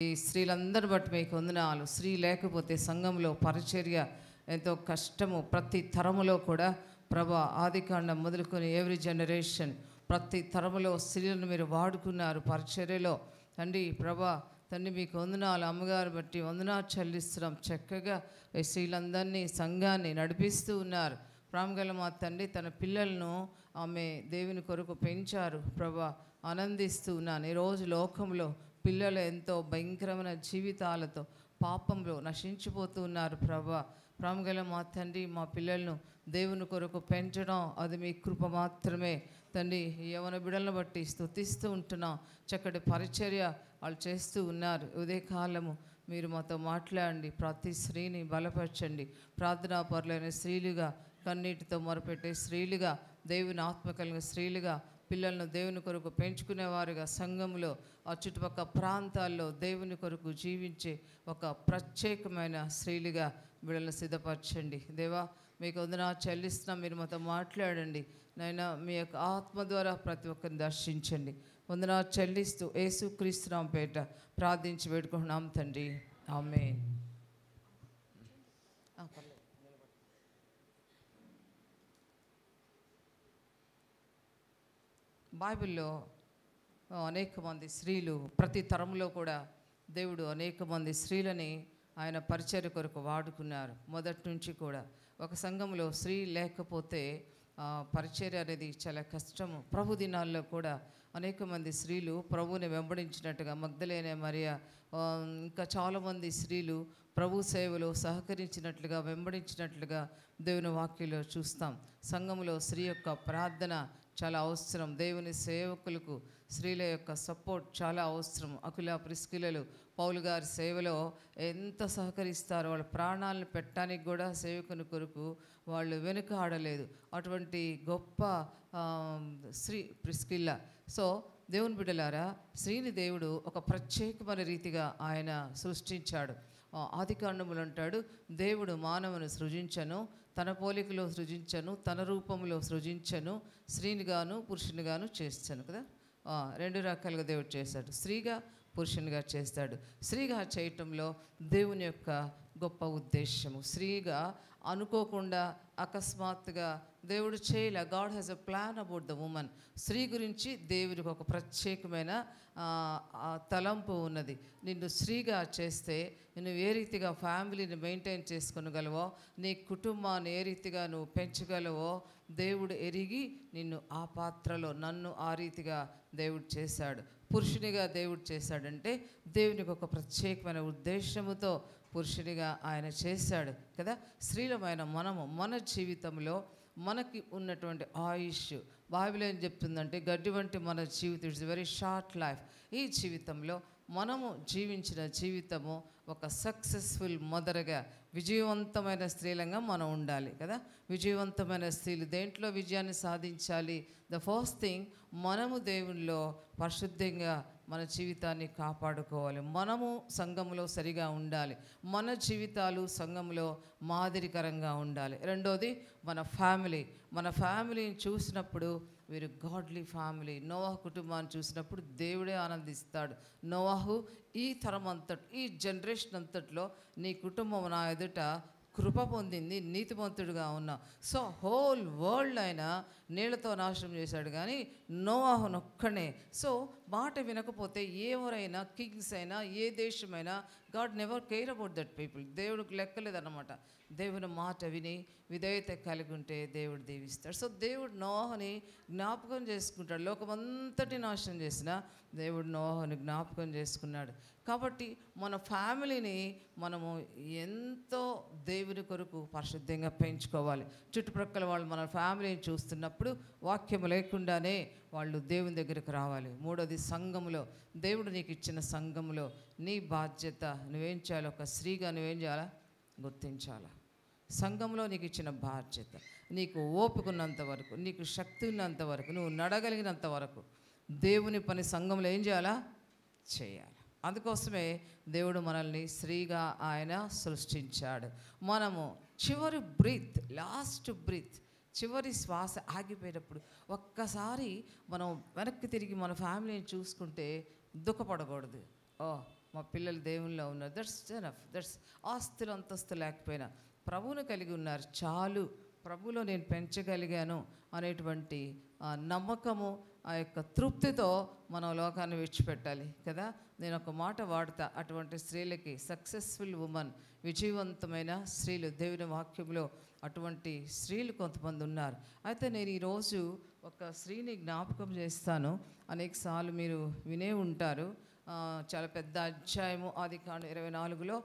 ఈ స్త్రీలందరి బట్టి మీకు వందనాలు. స్త్రీ లేకపోతే సంఘంలో పరిచర్య ఎంతో కష్టము. ప్రతి తరములో కూడా ప్రభా ఆదికాండం మొదలుకొని ఎవ్రీ జనరేషన్ ప్రతి తరములో స్త్రీలను మీరు వాడుకున్నారు పరిచర్యలో. తండ్రి ప్రభా తండ్రి మీకు వందనాలు. అమ్మగారు బట్టి వందనాలు చెల్లిస్తున్నాం. చక్కగా ఈ స్త్రీలందరినీ సంఘాన్ని నడిపిస్తూ ఉన్నారు. ప్రాముగల మా తండ్రి తన పిల్లలను ఆమె దేవుని కొరకు పెంచారు. ప్రభా ఆనందిస్తూ ఉన్నాను. ఈరోజు లోకంలో పిల్లలు ఎంతో భయంకరమైన జీవితాలతో పాపంలో నశించిపోతూ ఉన్నారు. ప్రభా ప్రాముగల మా తండ్రి మా పిల్లలను దేవుని కొరకు పెంచడం అది మీ కృప మాత్రమే తండ్రి. యవన బిడ్డలను బట్టి స్తుతిస్తూ ఉంటున్నాం. చక్కటి పరిచర్య వాళ్ళు చేస్తూ ఉన్నారు. ఉదయకాలము మీరు మాతో మాట్లాడండి. ప్రతి స్త్రీని బలపరచండి. ప్రార్థనాపరులైన స్త్రీలుగా, కన్నీటితో మొరపెట్టే స్త్రీలుగా, దేవుని ఆత్మ కలిగిన స్త్రీలుగా, పిల్లలను దేవుని కొరకు పెంచుకునేవారుగా, సంఘంలో ఆ చుట్టుపక్కల ప్రాంతాల్లో దేవుని కొరకు జీవించే ఒక ప్రత్యేకమైన స్త్రీలుగా బిడ్డలను సిద్ధపరచండి. దేవా మీకు వందనాలు చెల్లిస్తున్నాం. మీరు మాతో మాట్లాడండి నైనా. మీ యొక్క ఆత్మ ద్వారా ప్రతి ఒక్కరిని దర్శించండి. వందనాలు చెల్లిస్తూ యేసుక్రీస్తు నామమున పేరిట ప్రార్థించి వేడుకుంటున్నాం తండ్రి. ఆమేన్. బైబిల్లో అనేక మంది స్త్రీలు, ప్రతి తరంలో కూడా దేవుడు అనేక మంది స్త్రీలని ఆయన పరిచర్య కొరకు వాడుకున్నారు. మొదటి నుంచి కూడా ఒక సంఘంలో స్త్రీ లేకపోతే పరిచర్య అనేది చాలా కష్టము. ప్రభు దినాల్లో కూడా అనేక మంది స్త్రీలు ప్రభువుని వెంబడించినట్టుగా, మగ్దలేనే మరియ ఇంకా చాలామంది స్త్రీలు ప్రభు సేవలో సహకరించినట్లుగా, వెంబడించినట్లుగా దేవుని వాక్యంలో చూస్తాం. సంఘంలో స్త్రీ యొక్క ప్రార్థన చాలా అవసరం. దేవుని సేవకులకు స్త్రీల యొక్క సపోర్ట్ చాలా అవసరం. అకుల ప్రిస్కిలలు పౌలు గారి సేవలో ఎంత సహకరిస్తారో, వాళ్ళ ప్రాణాలను పెట్టడానికి కూడా సేవకుని కొరకు వాళ్ళు వెనుక ఆడలేదు. అటువంటి గొప్ప స్త్రీ ప్రిస్కిల్ల. సో దేవుని బిడ్డలారా, స్త్రీని దేవుడు ఒక ప్రత్యేకమైన రీతిగా ఆయన సృష్టించాడు. ఆదికాండములు అంటాడు, దేవుడు మానవుని సృజించను, తన పోలికలో సృజించను, తన రూపంలో సృజించను, స్త్రీనిగాను పురుషునిగాను చేస్తాను కదా. రెండు రకాలుగా దేవుడు చేశాడు. స్త్రీగా పురుషునిగా చేస్తాడు. స్త్రీగా చేయటంలో దేవుని యొక్క గొప్ప ఉద్దేశము. స్త్రీగా అనుకోకుండా అకస్మాత్తుగా దేవుడు చేయలే. God has a plan about the women. స్త్రీ గురించి దేవుడికి ఒక ప్రత్యేకమైన తలంపు ఉన్నది. నిన్ను స్త్రీగా చేస్తే నువ్వు ఏ రీతిగా ఫ్యామిలీని మెయింటైన్ చేసుకొనగలవో, నీ కుటుంబాన్ని ఏ రీతిగా నువ్వు పెంచగలవో దేవుడు ఎరిగి నిన్ను ఆ పాత్రలో, నన్ను ఆ రీతిగా దేవుడు చేశాడు. పురుషునిగా దేవుడు చేశాడంటే దేవునికి ఒక ప్రత్యేకమైన ఉద్దేశముతో పురుషునిగా ఆయన చేశాడు కదా. స్త్రీలమైన మనము మన జీవితంలో మనకి ఉన్నటువంటి ఆయుష్, బైబిల్ ఏం చెప్తుందంటే గడ్డి వంటి మన జీవితం, ఇట్స్ వెరీ షార్ట్ లైఫ్. ఈ జీవితంలో మనము జీవించిన జీవితము ఒక సక్సెస్ఫుల్ మదర్గా, విజయవంతమైన స్త్రీలంగా మనం ఉండాలి కదా. విజయవంతమైన స్త్రీలు దేంట్లో విజయాన్ని సాధించాలి? ద ఫస్ట్ థింగ్, మనము దేవునిలో పరిశుద్ధంగా మన జీవితాన్ని కాపాడుకోవాలి. మనము సంఘంలో సరిగా ఉండాలి. మన జీవితాలు సంఘంలో మాదిరికరంగా ఉండాలి. రెండోది మన ఫ్యామిలీని చూసినప్పుడు వీరు గాడ్లీ ఫ్యామిలీ. నోవాహు కుటుంబాన్ని చూసినప్పుడు దేవుడే ఆనందిస్తాడు. నోవాహు, ఈ తరం అంతటి, ఈ జనరేషన్ అంతట్లో నీ కుటుంబం నా ఎదుట కృప పొందింది, నీతిమంతుడుగా ఉన్నావు. సో హోల్ వరల్డ్ ఆయన నీళ్లతో నాశనం చేశాడు, కానీ నోవాహునొక్కనే. సో మాట వినకపోతే ఎవరైనా, కింగ్స్ అయినా, ఏ దేశమైనా, God never care about that people. దేవుడికి లెక్కలేదన్నమాట. దేవుని మాట విని విధేయత కలిగి ఉంటే దేవుడు దీవిస్తాడు. సో దేవుడు నోవాహుని జ్ఞాపకం చేసుకుంటాడు. లోకమంతటి నాశనం చేసిన దేవుడు నోవాహుని జ్ఞాపకం చేసుకున్నాడు. కాబట్టి మన ఫ్యామిలీని మనము ఎంతో దేవుని కొరకు పరిశుద్ధంగా పెంచుకోవాలి. చుట్టుప్రక్కల వాళ్ళు మన ఫ్యామిలీని చూస్తున్నప్పుడు వాక్యం లేకుండానే వాళ్ళు దేవుని దగ్గరికి రావాలి. మూడోది, సంఘంలో, దేవుడు నీకు ఇచ్చిన సంఘంలో నీ బాధ్యత నువ్వేం చేయాలి? ఒక స్త్రీగా నువ్వేం చేయాలా? గుర్తించాలా. సంఘంలో నీకు ఇచ్చిన బాధ్యత, నీకు ఓపిక ఉన్నంత వరకు, నీకు శక్తి ఉన్నంత వరకు, నువ్వు నడగలిగినంత వరకు దేవుని పని సంఘంలో ఏం చేయాలా? చేయాలి. అందుకోసమే దేవుడు మనల్ని స్త్రీగా ఆయన సృష్టించాడు. మనము చివరి బ్రీత్, లాస్ట్ బ్రీత్, చివరి శ్వాస ఆగిపోయేటప్పుడు ఒక్కసారి మనం వెనక్కి తిరిగి మన ఫ్యామిలీని చూసుకుంటే దుఃఖపడకూడదు. మా పిల్లలు దేవుల్లో ఉన్నారు, దట్స్ ఎనఫ్. దట్స్ ఆస్తులు అంతస్తు లేకపోయినా ప్రభువును కలిగి ఉన్నారు చాలు, ప్రభులో నేను పెంచగలిగాను అనేటువంటి నమ్మకము, ఆ యొక్క తృప్తితో మనం లోకాన్ని విడిచిపెట్టాలి కదా. నేను ఒక మాట వాడతా, అటువంటి స్త్రీలకి సక్సెస్ఫుల్ ఉమెన్, విజయవంతమైన స్త్రీలు దేవుని వాక్యంలో అటువంటి స్త్రీలు కొంతమంది ఉన్నారు. అయితే నేను ఈరోజు ఒక స్త్రీని జ్ఞాపకం చేస్తాను. అనేకసార్లు మీరు వినే ఉంటారు. చాలా పెద్ద అధ్యాయము ఆదికాండం 24లో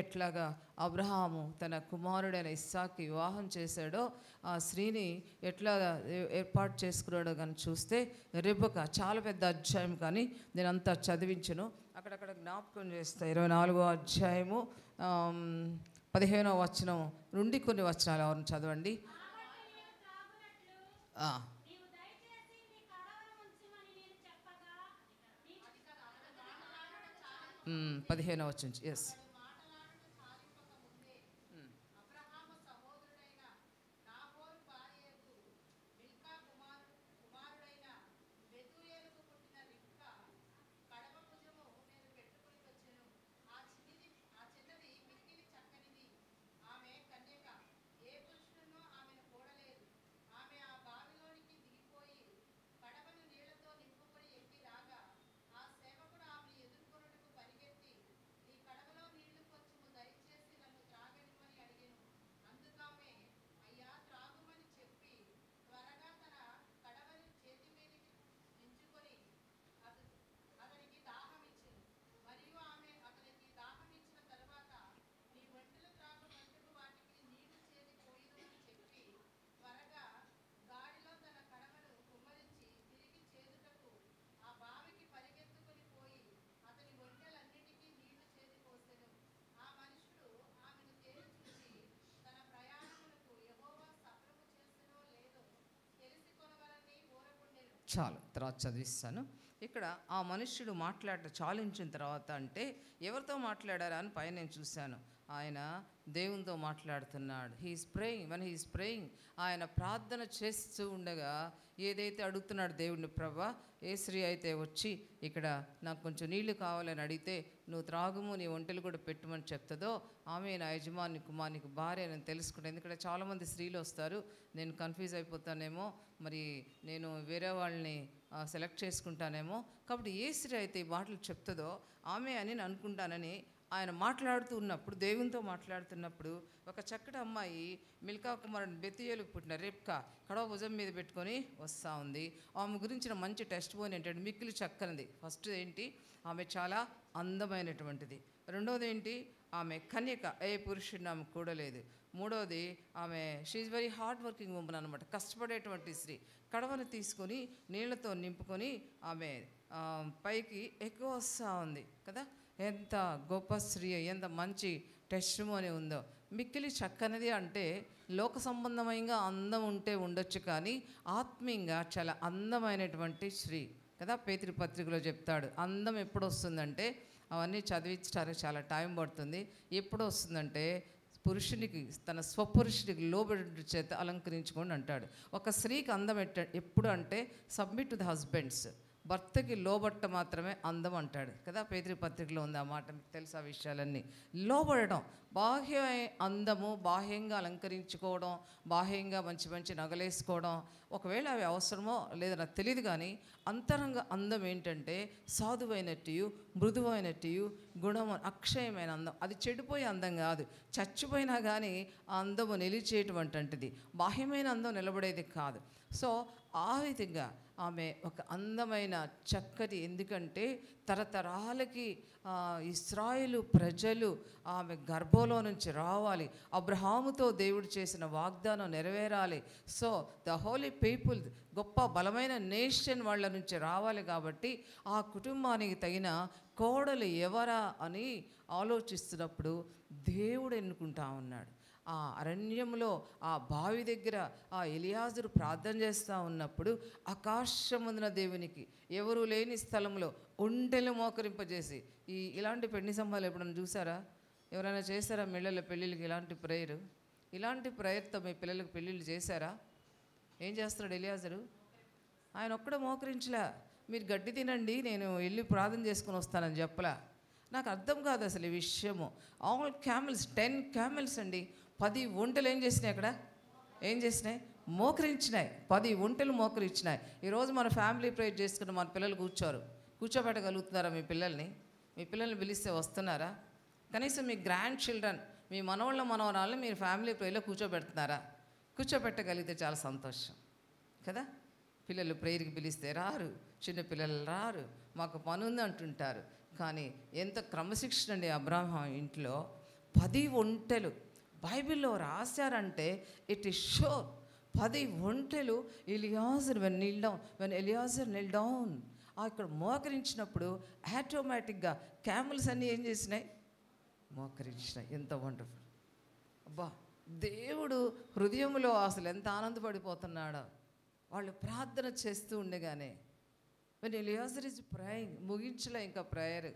ఎట్లాగా అబ్రహాము తన కుమారుడైన ఇస్సాకి వివాహం చేశాడో, ఆ స్త్రీని ఎట్లా ఏర్పాటు చేసుకున్నాడో కానీ చూస్తే రెబెకా, చాలా పెద్ద అధ్యాయం కానీ నేను అంతా చదివించను, అక్కడక్కడ జ్ఞాపకం చేస్తా. 24వ అధ్యాయము 15వ వచనం నుండి కొన్ని వచనాలు ఎవరిని చదవండి. 15వ వచనం. ఎస్. చాలు, తర్వాత చదివిస్తాను. ఇక్కడ ఆ మనుష్యుడు చాలించిన తర్వాత అంటే ఎవరితో మాట్లాడారా అని పైన నేను చూశాను. ఆయన దేవునితో మాట్లాడుతున్నాడు. He's praying. When he's praying, ఆయన ప్రార్థన చేస్తూ ఉండగా ఏదైతే అడుగుతున్నాడు దేవుడిని, ప్రభా ఏ స్త్రీ అయితే వచ్చి ఇక్కడ నాకు కొంచెం నీళ్లు కావాలని అడిగితే నువ్వు త్రాగుము, నీ ఒంటెలు కూడా పెట్టుమని చెప్తుందో ఆమె నా యజమాని కుమారునికి భార్య అని తెలుసుకుంటాను. ఎందుకంటే చాలామంది స్త్రీలు వస్తారు, నేను కన్ఫ్యూజ్ అయిపోతానేమో, మరి నేను వేరే వాళ్ళని సెలెక్ట్ చేసుకుంటానేమో, కాబట్టి ఏ స్త్రీ అయితే ఈ మాటలు చెప్తుందో ఆమె అని నేను అనుకుంటానని ఆయన మాట్లాడుతూ ఉన్నప్పుడు, దేవునితో మాట్లాడుతున్నప్పుడు ఒక చక్కటి అమ్మాయి మిల్కా కుమారుని బెతూయేలుకు పుట్టిన రెబ్కా కడవ భుజం మీద పెట్టుకొని వస్తూ ఉంది. ఆమె గురించిన మంచి టెస్ట్ బోన్ ఏంటంటే మిక్కిలి చక్కనిది. ఫస్ట్ ఏంటి, ఆమె చాలా అందమైనటువంటిది. రెండోది ఏంటి, ఆమె కన్యక, ఏ పురుషుడిని ఆమె కూడలేదు. మూడోది, ఆమె she's very hard working woman అనమాట, కష్టపడేటువంటి స్త్రీ. కడవను తీసుకొని నీళ్లతో నింపుకొని ఆమె పైకి ఎక్కువ వస్తూ ఉంది కదా. ఎంత గొప్ప స్త్రీ, ఎంత మంచి టెస్టిమోనీ ఉందో. మిక్కిలి చక్కనిది అంటే లోక సంబంధంగా అందం ఉంటే ఉండొచ్చు, కానీ ఆత్మీయంగా చాలా అందమైనటువంటి స్త్రీ కదా. పేతురు పత్రికలో చెప్తాడు, అందం ఎప్పుడు వస్తుందంటే, అవన్నీ చదివించడానికి చాలా టైం పడుతుంది. ఎప్పుడు వస్తుందంటే పురుషునికి, తన స్వపురుషునికి లోబడి చేత అలంకరించుకోండి అంటాడు. ఒక స్త్రీకి అందం ఎప్పుడు అంటే సబ్మిట్ టు ద హస్బెండ్స్, భర్తకి లోబట్ట మాత్రమే అందం అంటాడు కదా. పేతురు పత్రికలో ఉంది ఆ మాట, మీకు తెలుసు ఆ విషయాలన్నీ. లోబడడం, బాహ్య అందము, బాహ్యంగా అలంకరించుకోవడం, బాహ్యంగా మంచి మంచి నగలేసుకోవడం, ఒకవేళ అవి అవసరమో లేదో నాకు తెలియదు, కానీ అంతరంగ అందం ఏంటంటే సాధువైనట్టు, మృదువైనట్టు, గుణము, అక్షయమైన అందం. అది చెడిపోయే అందం కాదు, చచ్చిపోయినా కానీ ఆ అందము నిలిచేటువంటిది. బాహ్యమైన అందం నిలబడేది కాదు. సో ఆ విధంగా ఆమె ఒక అందమైన చక్కటి, ఎందుకంటే తరతరాలకి ఇశ్రాయేలు ప్రజలు ఆమె గర్భంలో నుంచి రావాలి, అబ్రహాముతో దేవుడు చేసిన వాగ్దానం నెరవేరాలి. సో ద హోలీ పీపుల్, గొప్ప బలమైన నేషన్ వాళ్ళ నుంచి రావాలి. కాబట్టి ఆ కుటుంబానికి తగిన కోడలు ఎవరా అని ఆలోచిస్తున్నప్పుడు దేవుడు ఎన్నుకుంటా ఉన్నాడు. ఆ అరణ్యంలో ఆ బావి దగ్గర ఆ ఎలియాజరు ప్రార్థన చేస్తూ ఉన్నప్పుడు ఆకాశమందున దేవునికి ఎవరు లేని స్థలంలో ఒంటెలు మోకరింపజేసి, ఇలాంటి పెళ్లి సంభాలు ఎప్పుడైనా చూసారా? ఎవరైనా చేశారా మిళ్ళల పెళ్ళిళ్ళకి ఇలాంటి ప్రేయరు? ఇలాంటి ప్రేయర్తో మీ పిల్లలకు పెళ్ళిళ్ళు చేశారా? ఏం చేస్తున్నాడు ఎలియాజరు? ఆయన ఒక్కడ మోకరించలే, మీరు గడ్డి తినండి నేను వెళ్ళి ప్రార్థన చేసుకుని వస్తానని చెప్పలా. నాకు అర్థం కాదు అసలు ఈ విషయము. ఆల్ క్యామెల్స్ 10 క్యామెల్స్ అండి. 10 ఒంటెలు ఏం చేసినాయి అక్కడ? ఏం చేసినాయి? మోకరించినాయి. 10 ఒంటెలు మోకరించినాయి. ఈరోజు మన ఫ్యామిలీ ప్రేయర్ చేసుకున్న మన పిల్లలు కూర్చోబెట్టగలుగుతున్నారా? మీ పిల్లల్ని పిలిస్తే వస్తున్నారా? కనీసం మీ గ్రాండ్ చిల్డ్రన్, మీ మనవరాళ్ళని మీరు ఫ్యామిలీ ప్రేయర్లో కూర్చోబెట్టగలిగితే చాలా సంతోషం కదా. పిల్లలు ప్రేయర్కి పిలిస్తే రారు, చిన్నపిల్లలు రారు, మాకు పని ఉంది అంటుంటారు. కానీ ఎంత క్రమశిక్షణ అండి అబ్రాహాం ఇంట్లో. 10 ఒంటెలు బైబిల్లో రాశారంటే ఇట్ ఈస్ షూర్. 10 ఒంటెలు ఎలియాజర్ నిల్ డౌన్ ఇక్కడ మోకరించినప్పుడు ఆటోమేటిక్గా క్యామెల్స్ అన్నీ ఏం చేసినాయి? మోకరించినాయి. ఎంత వండర్ఫుల్! అబ్బా, దేవుడు హృదయంలో అసలు ఎంత ఆనందపడిపోతున్నాడో. వాళ్ళు ప్రార్థన చేస్తూ ఉండగానే when Eliezer is praying, ముగించలే ఇంకా prayer.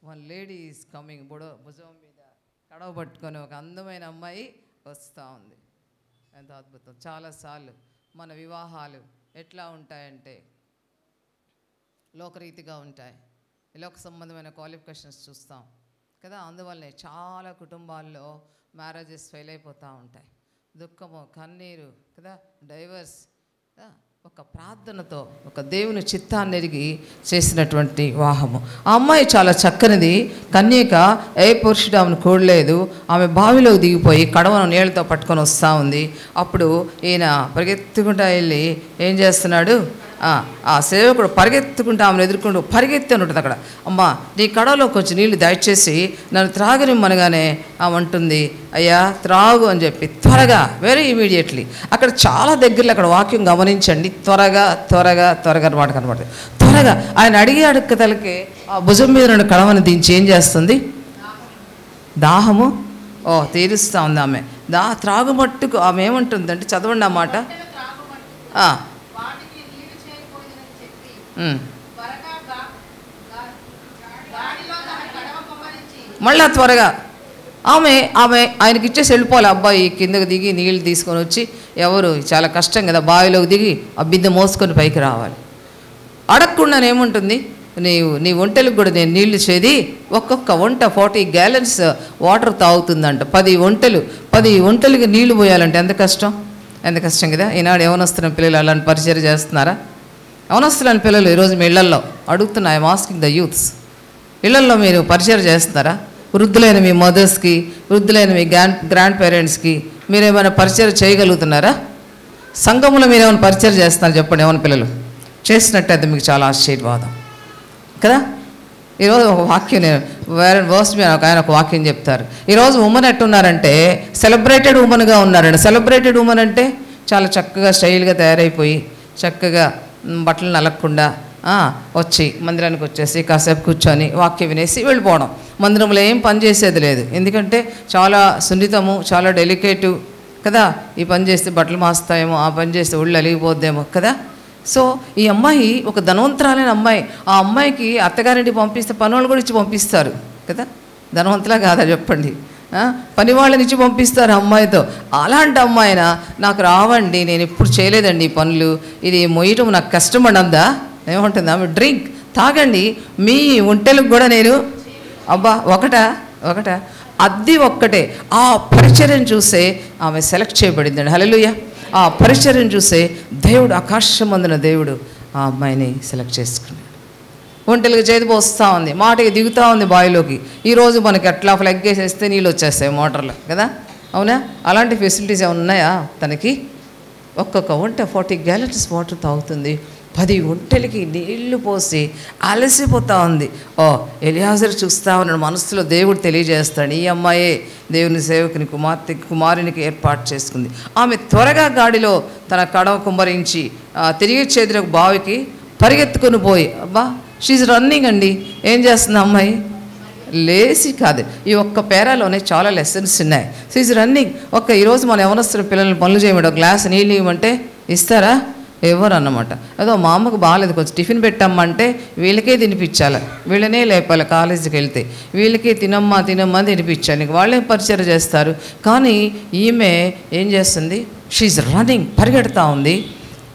One lady is coming. భుజం మీద కడవ పట్టుకొని ఒక అందమైన అమ్మాయి వస్తూ ఉంది. ఎంత అద్భుతం! చాలాసార్లు మన వివాహాలు ఎట్లా ఉంటాయంటే లోకరీతిగా ఉంటాయి. లోక సంబంధమైన క్వాలిఫికేషన్స్ చూస్తాం కదా. అందువల్లనే చాలా కుటుంబాల్లో మ్యారేజెస్ ఫెయిల్ అయిపోతూ ఉంటాయి. దుఃఖము, కన్నీరు కదా, డైవర్స్. ఒక ప్రార్థనతో, ఒక దేవుని చిత్తాన్ని ఎరిగి చేసినటువంటి వివాహము. ఆ అమ్మాయి చాలా చక్కనిది. కన్యక, ఏ పురుషుడు ఆమెను కూడలేదు. ఆమె బావిలోకి దిగిపోయి కడవను నీళ్ళతో పట్టుకొని వస్తూ ఉంది. అప్పుడు ఈయన పరిగెత్తుకుంటా వెళ్ళి ఏం చేస్తున్నాడు? ఆ సేవకుడు పరిగెత్తుకుంటూ ఆమెను ఎదుర్కొంటూ పరిగెత్తి అని ఉంటుంది అక్కడ. అమ్మ, నీ కడవలో కొంచెం నీళ్ళు దయచేసి నన్ను త్రాగనిమ్మనగానే ఆమె అంటుంది, అయ్యా త్రాగు అని చెప్పి త్వరగా, వెరీ ఇమీడియట్లీ. అక్కడ చాలా దగ్గరలో అక్కడ వాక్యం గమనించండి. త్వరగా మాట కనబడుతుంది. త్వరగా ఆయన అడిగే అడుక్కతలకే ఆ భుజం మీద రెండు కడవను దించి ఏం చేస్తుంది? దాహము తీరుస్తూ ఉంది ఆమె. త్రాగుమట్టుకు ఆమె ఏమంటుందంటే, చదవండి ఆ మాట. మళ్ళా త్వరగా ఆమె ఆయనకి ఇచ్చేసి వెళ్ళిపోవాలి. అబ్బాయి కిందకు దిగి నీళ్ళు తీసుకొని వచ్చి, ఎవరు చాలా కష్టం కదా, బావిలోకి దిగి ఆ బిందె మోసుకొని పైకి రావాలి. అడగకుండా ఏముంటుంది, నీ ఒంటెలకు కూడా నేను నీళ్లు చేది. ఒక్కొక్క వంట 40 gallons వాటర్ తాగుతుందంట. 10 ఒంటెలకి నీళ్లు పోయాలంటే ఎంత కష్టం కదా. ఈనాడు యవనస్తున్న పిల్లలు అలాంటి పరిచయం చేస్తున్నారా? యవనస్తున్న పిల్లలు ఈరోజు మీ ఇళ్లల్లో అడుగుతున్నా, ఐఎమ్ ఆస్కింగ్ ద యూత్స్, ఇళ్లల్లో మీరు పరిచయం చేస్తున్నారా? వృద్ధులైన మీ మదర్స్కి, వృద్ధులైన మీ గ్రాండ్ పేరెంట్స్కి మీరేమైనా పరిచయం చేయగలుగుతున్నారా? సంఘంలో మీరేమైనా పరిచయం చేస్తున్నారు చెప్పండి. ఏమైనా పిల్లలు చేసినట్టయితే మీకు చాలా ఆశీర్వాదం కదా. ఈరోజు ఒక వాక్యం, వేరే వర్స్ మీద ఆయన ఒక వాక్యం చెప్తారు. ఈరోజు ఉమెన్ ఎట్టున్నారంటే సెలబ్రేటెడ్ ఉమెన్గా ఉన్నారండి. సెలబ్రేటెడ్ ఉమెన్ అంటే చాలా చక్కగా స్టైల్గా తయారైపోయి, చక్కగా బట్టలు నలగకుండా వచ్చి మందిరానికి వచ్చేసి కాసేపు కూర్చొని వాక్యం వినేసి వెళ్ళిపోవడం. మందిరంలో ఏం పని చేసేది లేదు. ఎందుకంటే చాలా సున్నితము, చాలా డెలికేటు కదా. ఈ పని చేస్తే బట్టలు మాస్తాయేమో, ఆ పని చేస్తే ఒళ్ళు అలిగిపోద్దేమో కదా. సో ఈ అమ్మాయి ఒక ధనవంతురాలైన అమ్మాయి. ఆ అమ్మాయికి అత్తగారింటికి పంపిస్తే పనులు కూడా ఇచ్చి పంపిస్తారు కదా. ధనవంతులా కాదా చెప్పండి? పని వాళ్ళని ఇచ్చి పంపిస్తారు అమ్మాయితో. అలాంటి అమ్మాయినా నాకు రావండి, నేను ఎప్పుడు చేయలేదండి ఈ పనులు, ఇది మొయ్యటం నాకు కష్టపడందా? ఏమంటుంది ఆమె? డ్రింక్ తాగండి, మీ ఒంటెలకు కూడా నేను ఒకట అది ఒక్కటే. ఆ పరిచర్యను చూసే ఆమె సెలెక్ట్ చేయబడిందండి. హల్లెలూయా! ఆ పరిచర్యను చూసే దేవుడు, ఆకాశమందున దేవుడు ఆ అమ్మాయిని సెలెక్ట్ చేసుకున్నాడు. ఒంటెలకు చేతి పోస్తూ ఉంది, మాటకి దిగుతూ ఉంది బావిలోకి. ఈరోజు మనకి అట్లా ఫ్లగ్ వేసేస్తే నీళ్ళు వచ్చేస్తాయి మోటార్లో కదా, అవునా? అలాంటి ఫెసిలిటీస్ ఏమైనా ఉన్నాయా తనకి? ఒక్కొక్క ఒంటె 40 gallons వాటర్ తాగుతుంది. 10 ఒంటెలకి నీళ్లు పోసి అలసిపోతూ ఉంది. ఎలియాజరు చూస్తూ ఉన్నాడు. మనసులో దేవుడు తెలియజేస్తాడు, ఈ అమ్మాయే దేవుని సేవకుని కుమారునికి ఏర్పాటు చేసుకుంది. ఆమె త్వరగా గాడిలో తన కడవ కుమ్మరించి తిరిగి చేతిలో బావికి పరిగెత్తుకొని పోయి, షీజ్ రన్నింగ్ అండి. ఏం చేస్తుంది అమ్మాయి? లేసి కాదు, ఈ ఒక్క పేరాలోనే చాలా లెసన్స్ ఉన్నాయి. She's running. ఈరోజు మన యవనస్తున్న పిల్లల్ని పనులు చేయమంటే, ఒక గ్లాస్ నీళ్ళు ఇవ్వమంటే ఇస్తారా? ఎవరు అన్నమాట. అదో మా అమ్మకు బాగాలేదు, కొంచెం టిఫిన్ పెట్టామంటే వీళ్ళకే తినిపించాలి, వీళ్ళనే లేపాలి. కాలేజీకి వెళ్తే వీళ్ళకే తినమ్మా తినిపించాలి, వాళ్ళే పరిచయం చేస్తారు. కానీ ఈమె ఏం చేస్తుంది? షీజ్ రన్నింగ్, పరిగెడతా ఉంది,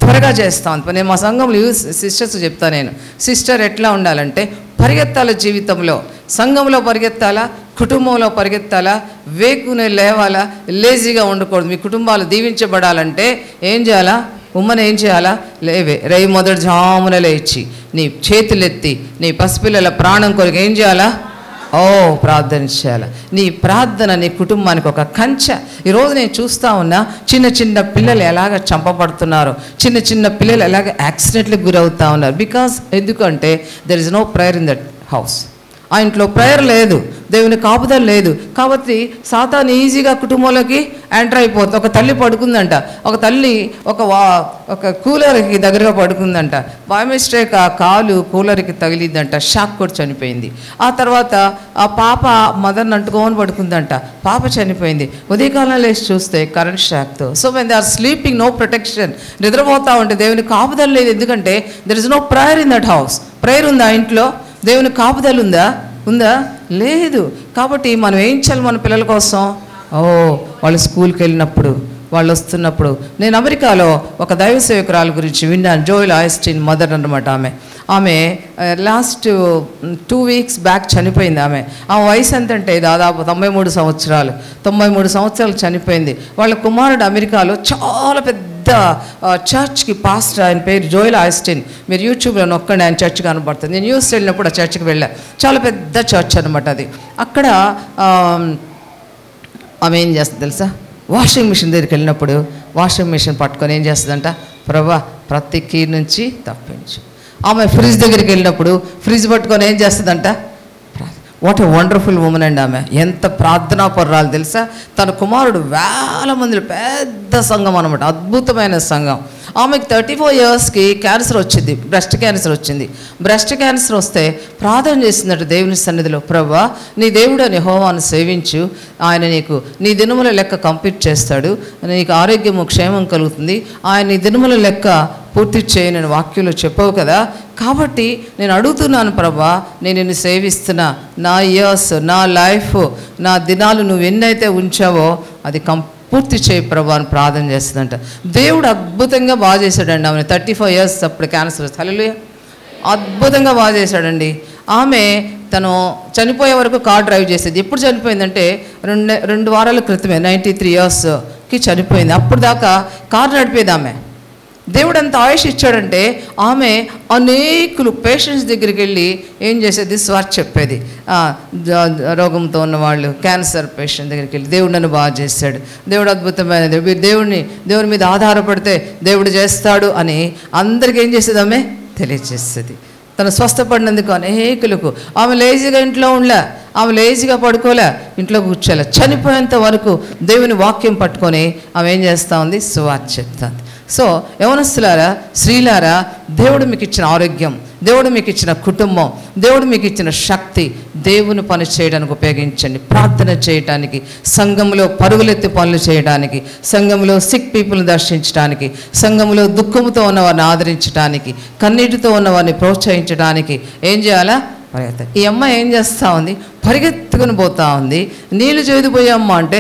త్వరగా చేస్తూ ఉంది. నేను మా సంఘంలో సిస్టర్స్ చెప్తాను, నేను సిస్టర్ ఎట్లా ఉండాలంటే పరిగెత్తాలి జీవితంలో. సంఘంలో పరిగెత్తాలా, కుటుంబంలో పరిగెత్తాలా, వేకునే లేవాలా, లేజీగా ఉండకూడదు. మీ కుటుంబాలు దీవించబడాలంటే ఏం చేయాలా? ఉమ్మని ఏం చేయాలా? లేవే రేయి మొదటి జామున లేచి నీ చేతులెత్తి నీ పసిపిల్లల ప్రాణం కొరకు ఏం చేయాలా? ప్రార్థన చేయాలి. నీ ప్రార్థన నీ కుటుంబానికి ఒక కంచె. ఈరోజు నేను చూస్తూ ఉన్నా చిన్న చిన్న పిల్లలు ఎలాగ చంపబడుతున్నారు, చిన్న చిన్న పిల్లలు ఎలాగ యాక్సిడెంట్లకు గురవుతూ ఉన్నారు. బికాస్ ఎందుకంటే there is no prayer in that house. ఆ ఇంట్లో ప్రేయర్ లేదు, దేవుని కాపుదల లేదు. కాబట్టి సాతాను ఈజీగా కుటుంబంలోకి ఎంటర్ అయిపోతుంది. ఒక తల్లి పడుకుందంట, ఒక తల్లి ఒక కూలర్కి దగ్గరగా పడుకుందంట. బై మిస్టేక్ ఆ కాలు కూలర్కి తగిలిందంట, షాక్ కొట్టి చనిపోయింది. ఆ తర్వాత ఆ పాప మదర్ని అంటుకోని పడుకుందంట, పాప చనిపోయింది. ఉదయకాలం లేచి చూస్తే కరెంట్ షాక్తో. So when they are sleeping, no protection, నిద్రపోతూ ఉంటే దేవుని కాపుదల లేదు. ఎందుకంటే there is no prayer in that house. Prayer ఉందా ఇంట్లో? దేవుని కాపుదల ఉందా? లేదు. కాబట్టి మనం ఏం చేయాలి మన పిల్లల కోసం? వాళ్ళు స్కూల్కి వెళ్ళినప్పుడు, వాళ్ళు వస్తున్నప్పుడు. నేను అమెరికాలో ఒక దైవ సేవకురాల గురించి విన్నాను. జోయల్ ఆస్టిన్ మదర్ అన్నమాట. ఆమె లాస్ట్ 2 weeks బ్యాక్ చనిపోయింది. ఆమె వయసు ఎంతంటే దాదాపు 93 సంవత్సరాలు. 93 సంవత్సరాలు చనిపోయింది. వాళ్ళ కుమారుడు అమెరికాలో చాలా పెద్ద చర్చ్కి పాస్టర్. ఆయన పేరు జోయల్ ఆస్టిన్. మీరు యూట్యూబ్లో నొక్కండి, ఆయన చర్చ్ కనబడుతుంది. నేను న్యూస్ వెళ్ళినప్పుడు ఆ చర్చ్కి వెళ్ళా. చాలా పెద్ద చర్చ్ అనమాట అది. అక్కడ ఆమె ఏం చేస్తుంది తెలుసా? వాషింగ్ మిషన్ దగ్గరికి వెళ్ళినప్పుడు వాషింగ్ మిషన్ పట్టుకొని ఏం చేస్తుందంట? ప్రభా ప్రతి కీడు నుంచి తప్పించు. ఆమె ఫ్రిడ్జ్ దగ్గరికి వెళ్ళినప్పుడు ఫ్రిడ్జ్ పట్టుకొని ఏం చేస్తుందంట? వాట్ ఎ వండర్ఫుల్ ఉమెన్ అండి ఆమె. ఎంత ప్రార్థనా పర్రాలు తెలుసా? తన కుమారుడు వేల మంది, పెద్ద సంఘం అనమాట, అద్భుతమైన సంఘం. ఆమెకు 34 yearsకి క్యాన్సర్ వచ్చింది, బ్రెస్ట్ క్యాన్సర్ వచ్చింది. బ్రెస్ట్ క్యాన్సర్ వస్తే ప్రార్థన చేసిందట దేవుని సన్నిధిలో, ప్రభా నీ దేవుడని యెహోవాను సేవించు, ఆయన నీకు నీ దినముల లెక్క కంప్లీట్ చేస్తాడు, నీకు ఆరోగ్యము క్షేమం కలుగుతుంది, ఆయన నీ దినముల లెక్క పూర్తి చేయని వాక్యంలో చెప్పవు కదా. కాబట్టి నేను అడుగుతున్నాను ప్రభా, నేను నిన్ను సేవిస్తున్నా, నా ఇయర్స్, నా లైఫ్, నా దినాలు నువ్వు ఎన్నైతే ఉంచావో అది పూర్తి చేయి ప్రభా అని ప్రార్థన చేస్తుందంట. దేవుడు అద్భుతంగా బాగా చేశాడండి. ఆమె 35 years అప్పుడు క్యాన్సర్. హల్లెలూయా. అద్భుతంగా బాగా చేశాడండి. ఆమె తను చనిపోయే వరకు కార్ డ్రైవ్ చేసేది. ఎప్పుడు చనిపోయిందంటే 2 వారాల క్రితమే, 93 yearsకి చనిపోయింది. అప్పుడు దాకా కారు నడిపేది ఆమె. దేవుడు అంత ఆయుష్ ఇచ్చాడంటే ఆమె అనేకులు పేషెంట్స్ దగ్గరికి వెళ్ళి ఏం చేసేది? స్వార్థ చెప్పేది. రోగంతో ఉన్నవాళ్ళు, క్యాన్సర్ పేషెంట్ దగ్గరికి వెళ్ళి దేవుడు నన్ను బాగా చేశాడు, దేవుడు అద్భుతమైనది, దేవుని మీద ఆధారపడితే దేవుడు చేస్తాడు అని అందరికీ ఏం చేసేది? ఆమె తెలియజేసేది. తను స్వస్థపడినందుకు అనేకులకు. ఆమె లేజీగా ఇంట్లో ఉండలే, ఆమె లేజీగా పడుకోలే, ఇంట్లో కూర్చోలే. చనిపోయేంత వరకు దేవుని వాక్యం పట్టుకొని ఆమె ఏం చేస్తూ ఉంది? సువార్త చెప్తుంది. సో యవనస్తులారా, స్త్రీలారా, దేవుడు మీకు ఇచ్చిన ఆరోగ్యం, దేవుడు మీకు ఇచ్చిన కుటుంబం, దేవుడు మీకు ఇచ్చిన శక్తి దేవుని పని చేయడానికి ఉపయోగించండి. ప్రార్థన చేయడానికి, సంఘంలో పరుగులెత్తి పనులు చేయడానికి, సంఘంలో సిక్ పీపుల్ని దర్శించడానికి, సంఘంలో దుఃఖంతో ఉన్నవారిని ఆదరించడానికి, కన్నీటితో ఉన్నవారిని ప్రోత్సహించడానికి ఏం చేయాలా? పరిగెత్తాలి. ఈ అమ్మాయి ఏం చేస్తూ ఉంది? పరిగెత్తుకుని పోతూ ఉంది. నీళ్ళు చేదిపోయే అమ్మ అంటే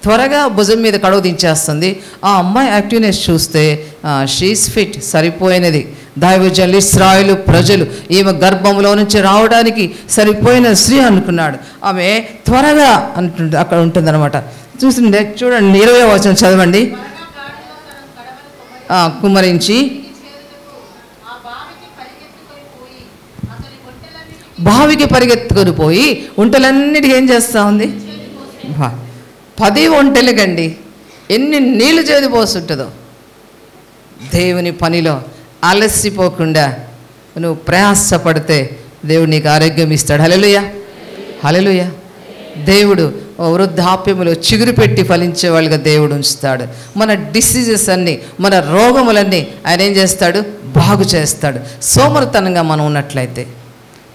త్వరగా భుజం మీద కడుగు దించేస్తుంది. ఆ అమ్మాయి యాక్టివ్నెస్ చూస్తే షీఈస్ ఫిట్, సరిపోయినది. దైవజనులు, ఇశ్రాయేలు ప్రజలు ఈమె గర్భంలో నుంచి రావడానికి సరిపోయిన స్త్రీ అనుకున్నాడు. ఆమె త్వరగా అక్కడ ఉంటుందన్నమాట. చూసిండే చూడండి, 20వ వచనం చదవండి. కుమ్మరించి బావికి పరిగెత్తుకొని పోయి ఒంటెలన్నిటికీ ఏం చేస్తూ ఉంది? 10 ఒంటెలకండి ఎన్ని నీళ్లు చేదిపోతుంటుందో. దేవుని పనిలో అలసిపోకుండా నువ్వు ప్రయాసపడితే దేవుడు నీకు ఆరోగ్యం ఇస్తాడు. హల్లెలూయా, హల్లెలూయా. దేవుడు వృద్ధాప్యములో చిగురు పెట్టి ఫలించే వాళ్ళుగా దేవుడు ఉంచుతాడు. మన డిసీజెస్ అన్నీ, మన రోగములన్నీ ఆయన ఏం చేస్తాడు? బాగు చేస్తాడు. సోమరితనంగా మనం ఉన్నట్లయితే,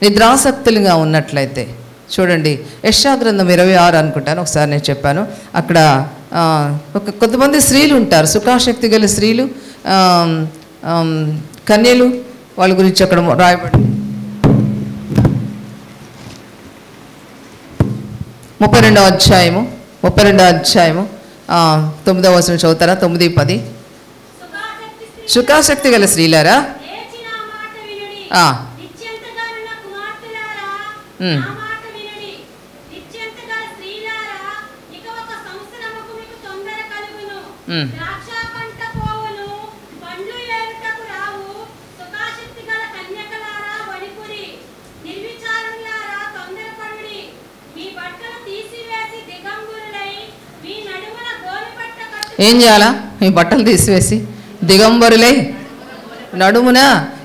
నిద్రాసక్తులుగా ఉన్నట్లయితే చూడండి, యెషయా గ్రంథం 26 అనుకుంటాను, ఒకసారి నేను చెప్పాను. అక్కడ కొంతమంది స్త్రీలు ఉంటారు, సుఖాశక్తి గల స్త్రీలు, కన్యలు, వాళ్ళ గురించి అక్కడ రాయబడి 32వ అధ్యాయము 9వ వచనం చదువుతారా? 9-10. సుఖాశక్తి గల స్త్రీలారా, ఉమ్. ఉమ్. ఏం చేయాలా? మీ బట్టలు తీసివేసి దిగంబరులై నడుమున.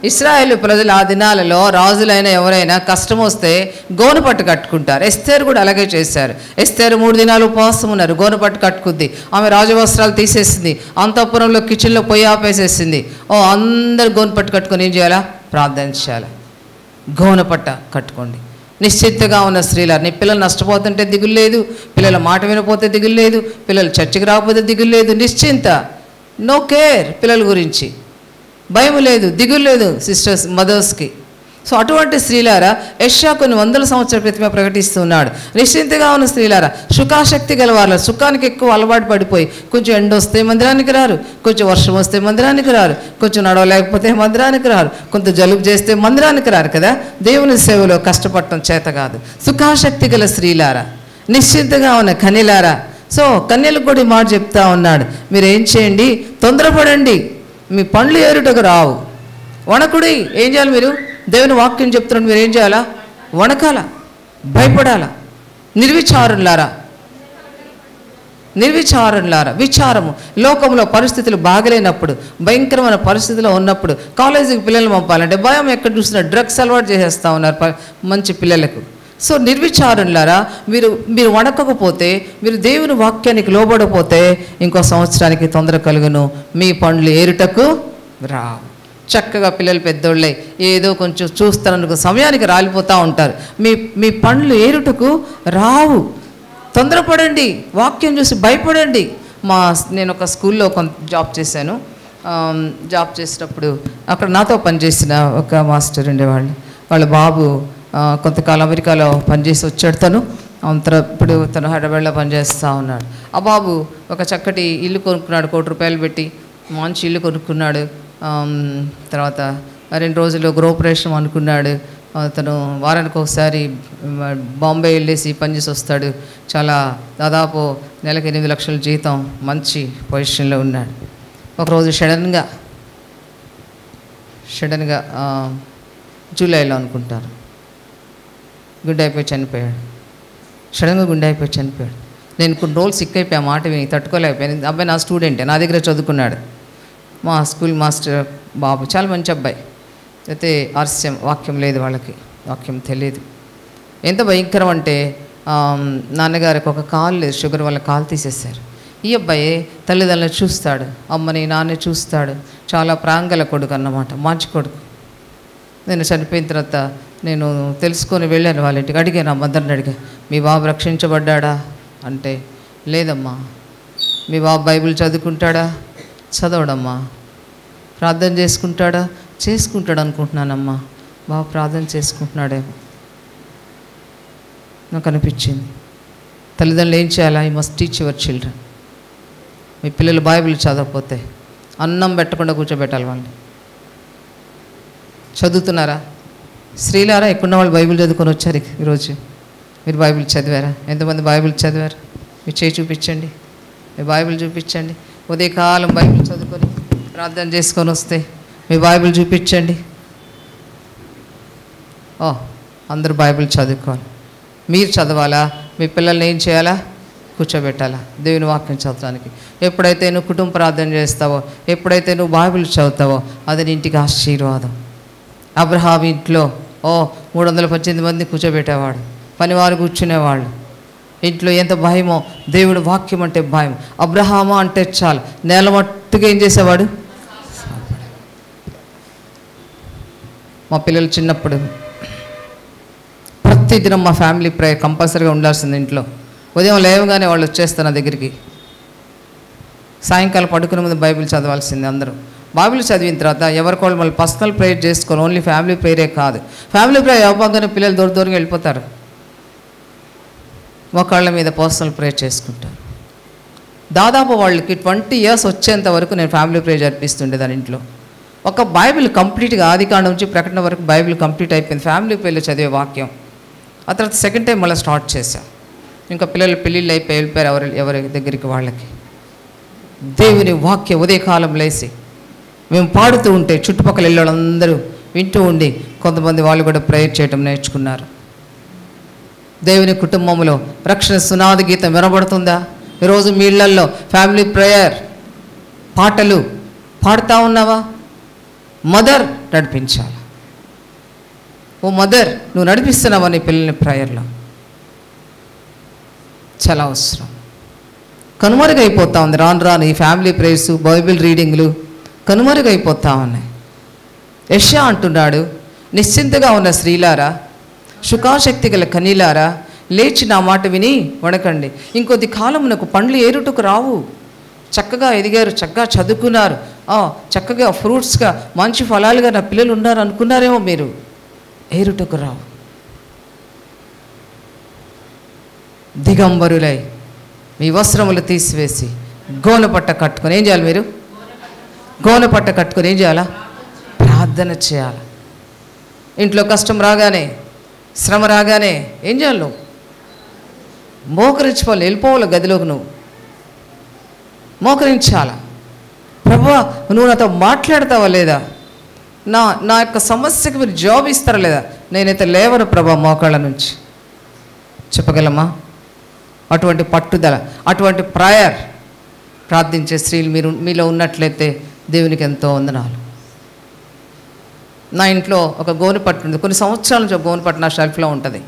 ఇశ్రాయేలు ప్రజలు ఆ దినాలలో రాజులైనా ఎవరైనా కష్టం వస్తే గోనెపట్టు కట్టుకుంటారు. ఎస్తేరు కూడా అలాగే చేశారు. ఎస్తేరు 3 దినాలు ఉపవాసం ఉన్నారు. గోనెపట్టు కట్టుకుంది. ఆమె రాజవస్త్రాలు తీసేసింది. అంతఃపురంలో కిచెన్లో పొయ్యి ఆపేసేసింది. అందరు గోనెపట్టు కట్టుకొని ఏం చేయాలా? ప్రార్థన చేయాలి. గోనెపట్ట కట్టుకోండి. నిశ్చితగా ఉన్న స్త్రీలారు, నీ పిల్లలు నష్టపోతుంటే దిగులు లేదు, పిల్లల మాట వినపోతే దిగులు లేదు, పిల్లలు చర్చికి రాకపోతే దిగులు లేదు. నిశ్చింత, నో కేర్, పిల్లల గురించి భయం లేదు, దిగులు లేదు సిస్టర్స్, మదర్స్కి. సో అటువంటి స్త్రీలారా యెషయా కొన్ని వందల సంవత్సరాల క్రితమే ప్రకటిస్తున్నాడు. నిశ్చింతగా ఉన్న స్త్రీలారా, సుఖాశక్తి గలవారు, సుఖానికి ఎక్కువ అలవాటు పడిపోయి కొంచెం ఎండ వస్తే మందిరానికి రారు, కొంచెం వర్షం వస్తే మందిరానికి రారు, కొంచెం నడవలేకపోతే మందిరానికి రారు, కొంత జలుబు చేస్తే మందిరానికి రారు కదా. దేవుని సేవలో కష్టపడటం చేత కాదు. సుఖాశక్తి గల స్త్రీలారా, నిశ్చింతగా ఉన్న కన్యలారా. సో కన్యలకు కూడా ఈ మాట చెప్తా ఉన్నాడు, మీరు ఏం చేయండి? తొందరపడండి, మీ పండ్లు ఏరుటకు రావు. వణకుడి. ఏం చేయాలి? మీరు దేవుని వాక్యం చెప్తున్నాడు, మీరు ఏం చేయాలా? వణకాలా, భయపడాలా. నిర్విచారులారా, విచారము. లోకంలో పరిస్థితులు బాగలేనప్పుడు, భయంకరమైన పరిస్థితిలో ఉన్నప్పుడు కాలేజీకి పిల్లలు పంపాలంటే భయం. ఎక్కడ చూసినా డ్రగ్స్ అలవాటు చేసేస్తూ ఉన్నారు మంచి పిల్లలకు. సో నిర్విచారులారా, మీరు వణకకపోతే, మీరు దేవుని వాక్యానికి లోబడపోతే ఇంకో సంవత్సరానికి తొందర కలుగును, మీ పండ్లు ఏరుటకు రావు. చక్కగా పిల్లలు పెద్దోళ్ళే ఏదో కొంచెం చూస్తారనుకో సమయానికి రాలిపోతూ ఉంటారు. మీ పండ్లు ఏరుటకు రావు. తొందరపడండి, వాక్యం చూసి భయపడండి. నేను ఒక స్కూల్లో కొంత జాబ్ చేశాను. జాబ్ చేసేటప్పుడు అక్కడ నాతో పనిచేసిన ఒక మాస్టర్ ఉండేవాళ్ళు. వాళ్ళ బాబు కొంతకాలం అమెరికాలో పనిచేసి వచ్చాడు. ఇప్పుడు తను హైదరాబాద్లో పనిచేస్తూ ఉన్నాడు. ఆ బాబు ఒక చక్కటి ఇల్లు కొనుక్కున్నాడు, ₹1,00,00,000 పెట్టి మంచి ఇల్లు కొనుక్కున్నాడు. తర్వాత 2 రోజుల్లో గృహప్రవేశం అనుకున్నాడు. తను వారానికి ఒకసారి బాంబే వెళ్ళేసి పనిచేసి వస్తాడు. చాలా దాదాపు నెలకు 8 లక్షల జీతం, మంచి పొజిషన్లో ఉన్నాడు. ఒకరోజు సడన్గా జూలైలో అనుకుంటారు గుండె అయిపోయి చనిపోయాడు. సడన్గా గుండె అయిపోయి చనిపోయాడు. నేను కొన్ని రోజులు సిక్ అయిపోయా, మాట విని తట్టుకోలేకపోయాను. అబ్బాయి నా స్టూడెంటే, నా దగ్గర చదువుకున్నాడు. మా స్కూల్ మాస్టర్ బాబు చాలా మంచి అబ్బాయి. అయితే ఆర్స్యం, వాక్యం లేదు వాళ్ళకి, వాక్యం తెలియదు. ఎంత భయంకరం అంటే నాన్నగారికి ఒక కాలు లేదు, షుగర్ వల్ల కాలు తీసేశారు. ఈ అబ్బాయి తల్లిదండ్రులను చూస్తాడు, అమ్మని నాన్న చూస్తాడు. చాలా ప్రాంగల కొడుకు అన్నమాట, మంచి కొడుకు. నేను చనిపోయిన తర్వాత నేను తెలుసుకొని వెళ్ళాను వాళ్ళ ఇంటికి. అడిగాను, ఆ మదర్ని అడిగా, మీ బాబు రక్షించబడ్డా అంటే, లేదమ్మా. మీ బాబు బైబిల్ చదువుకుంటాడా? చదవడమ్మా. ప్రార్థన చేసుకుంటాడు అనుకుంటున్నానమ్మా. బాబు ప్రార్థన చేసుకుంటున్నాడేమో. నాకు అనిపించింది, తల్లిదండ్రులు ఏం చేయాలా? You must teach your children. మీ పిల్లలు బైబిల్ చదవకపోతే అన్నం పెట్టకుండా కూర్చోబెట్టాలి వాళ్ళని. చదువుతున్నారా? స్త్రీలారా, ఎక్కున్న వాళ్ళు బైబిల్ చదువుకొని వచ్చారు ఈరోజు. మీరు బైబిల్ చదివారా? ఎంతమంది బైబిల్ చదివారు? మీరు చేయి చూపించండి, మీ బైబిల్ చూపించండి. ఉదయకాలం బైబిల్ చదువుకొని ప్రార్థన చేసుకొని వస్తే మీ బైబిల్ చూపించండి. అందరూ బైబిల్ చదువుకోవాలి. మీరు చదవాలా? మీ పిల్లల్ని ఏం చేయాలా? కూర్చోబెట్టాలా దేవుని వాక్యం చదవడానికి. ఎప్పుడైతే నువ్వు కుటుంబ ప్రార్థన చేస్తావో, ఎప్పుడైతే నువ్వు బైబిల్ చదువుతావో, అది నీ ఇంటికి ఆశీర్వాదం. అబ్రహాం ఇంట్లో 318 మంది కూర్చోబెట్టేవాడు, పనివారు కూర్చునేవాళ్ళు. ఇంట్లో ఎంత భయమో, దేవుడు వాక్యం అంటే భయం. అబ్రహామా అంటే చాలు, నేల మట్టుగా ఏం చేసేవాడు? మా పిల్లలు చిన్నప్పుడు ప్రతిదినం మా ఫ్యామిలీ ప్రేయర్ కంపల్సరీగా ఉండాల్సింది ఇంట్లో. ఉదయం లేవగానే వాళ్ళు వచ్చేస్తారు నా దగ్గరికి. సాయంకాలం పడుకునే ముందు బైబిల్ చదవాల్సింది అందరూ. బైబిల్ చదివిన తర్వాత ఎవరికోళ్ళు మళ్ళీ పర్సనల్ ప్రేయర్ చేసుకోవాలి. ఓన్లీ ఫ్యామిలీ ప్రేయరే కాదు. ఫ్యామిలీ ప్రేయర్ అవ్వగానే పిల్లలు దూరంగా వెళ్ళిపోతారు. ఒకళ్ళ మీద పర్సనల్ ప్రేయర్ చేసుకుంటారు. దాదాపు వాళ్ళకి 20 years వచ్చేంత వరకు నేను ఫ్యామిలీ ప్రేయర్ జరిపిస్తుండే దాని ఇంట్లో. ఒక బైబిల్ కంప్లీట్గా ఆదికాండం నుంచి ప్రకటన వరకు బైబిల్ కంప్లీట్ అయిపోయింది ఫ్యామిలీ ప్రేయర్లో చదివే వాక్యం. ఆ తర్వాత సెకండ్ టైం మళ్ళీ స్టార్ట్ చేశాం. ఇంకా పిల్లలు పెళ్ళిళ్ళు అయిపోయి వెళ్ళిపోయారు ఎవరి దగ్గరికి వాళ్ళకి. దేవుని వాక్య ఉదయకాలం లేసి మేము పాడుతూ ఉంటే చుట్టుపక్కల వెళ్ళేవాళ్ళందరూ వింటూ ఉండి కొంతమంది వాళ్ళు కూడా ప్రేయర్ చేయటం నేర్చుకున్నారు. దేవుని కుటుంబంలో రక్షణ సునాది గీతం వినబడుతుందా? ఈరోజు మీ ఇళ్లల్లో ఫ్యామిలీ ప్రేయర్ పాటలు పాడుతూ ఉన్నావా? మదర్ నడిపించాలి. ఓ మదర్, నువ్వు నడిపిస్తున్నావా నీ పిల్లల్ని ప్రేయర్లో? చాలా అవసరం. కనుమరుగైపోతా ఉంది రాను రాను ఈ ఫ్యామిలీ ప్రేయర్స్, బైబిల్ రీడింగ్లు కనుమరుగైపోతా ఉన్నాయి. యెషయా అంటున్నాడు, నిశ్చింతగా ఉన్న స్త్రీలారా, శుకాశక్తి గల కనీలారా, లేచి నా మాట విని వణకండి. ఇంకొద్ది కాలమునకు పండ్లు ఏరుటకు రావు. చక్కగా ఎదిగారు, చక్కగా చదువుకున్నారు, చక్కగా ఫ్రూట్స్గా మంచి ఫలాలుగా నా పిల్లలు ఉన్నారు అనుకున్నారేమో మీరు. ఏరుటకు రావు. దిగంబరులై మీ వస్త్రములు తీసివేసి గోనపట్ట కట్టుకొని ఏం చేయాలి? మీరు గోనపట్ట కట్టుకొని ఏం చేయాలా? ప్రార్థన చేయాలి. ఇంట్లో కష్టం రాగానే, శ్రమ రాగానే ఏం చేయాలి? నువ్వు మోకరించుకోవాలి. వెళ్ళిపోవాలి గదిలోకి, నువ్వు మోకరించాలా. ప్రభువా, నువ్వు నాతో మాట్లాడతావా లేదా? నా యొక్క సమస్యకి మీరు జాబ్ ఇస్తారా లేదా? నేనైతే లేవను ప్రభా మోకాళ్ళ నుంచి. చెప్పగలమా? అటువంటి పట్టుదల, అటువంటి ప్రేయర్ ప్రార్థించే స్త్రీలు మీలో ఉన్నట్లయితే దేవునికి ఎంతో వందనాలు. నా ఇంట్లో ఒక గోనెపట్టు ఉంది. కొన్ని సంవత్సరాల నుంచి ఒక గోనెపట్టు నా షెల్ఫ్లో ఉంటుంది.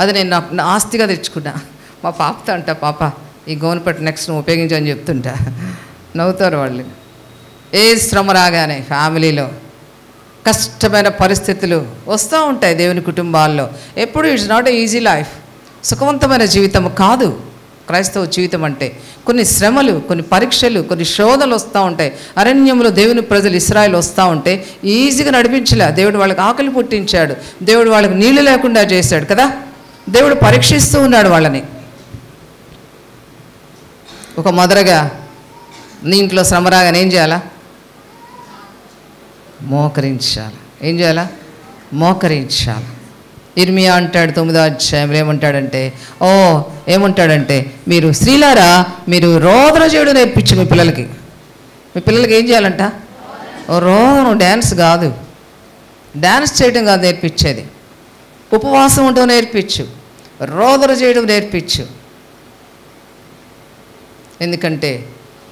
అది నేను నా ఆస్తిగా తెచ్చుకున్నా. మా పాపతో అంట, పాప ఈ గోనెపట్టు నెక్స్ట్ నువ్వు ఉపయోగించని చెప్తుంటా. నవ్వుతారు వాళ్ళు. ఏ శ్రమ రాగానే ఫ్యామిలీలో కష్టమైన పరిస్థితులు వస్తూ ఉంటాయి దేవుని కుటుంబాల్లో. ఎప్పుడు it's not a easy life. సుఖవంతమైన జీవితం కాదు క్రైస్తవ జీవితం అంటే. కొన్ని శ్రమలు, కొన్ని పరీక్షలు, కొన్ని శోధనలు వస్తూ ఉంటాయి. అరణ్యంలో దేవుని ప్రజలు ఇశ్రాయేల్ వస్తూ ఉంటే ఈజీగా నడిపించలే. దేవుడు వాళ్ళకి ఆకలి పుట్టించాడు. దేవుడు వాళ్ళకి నీళ్లు లేకుండా చేశాడు కదా. దేవుడు పరీక్షిస్తూ ఉన్నాడు వాళ్ళని. ఒక మదరగా నీ ఇంట్లో శ్రమ రాగానే ఏం చేయాలా? మోకరించాలి. ఏం చేయాలా? మోకరించాలి. ఇర్మియా అంటాడు 9వ అధ్యాయంలో ఏమంటాడంటే మీరు స్త్రీలారా, మీరు రోదన చేయడం నేర్పించు మీ పిల్లలకి. మీ పిల్లలకి ఏం చేయాలంట? రోదన. డ్యాన్స్ కాదు, డ్యాన్స్ చేయడం కాదు నేర్పించేది. ఉపవాసం ఉండడం నేర్పించు, రోదన చేయడం నేర్పించు. ఎందుకంటే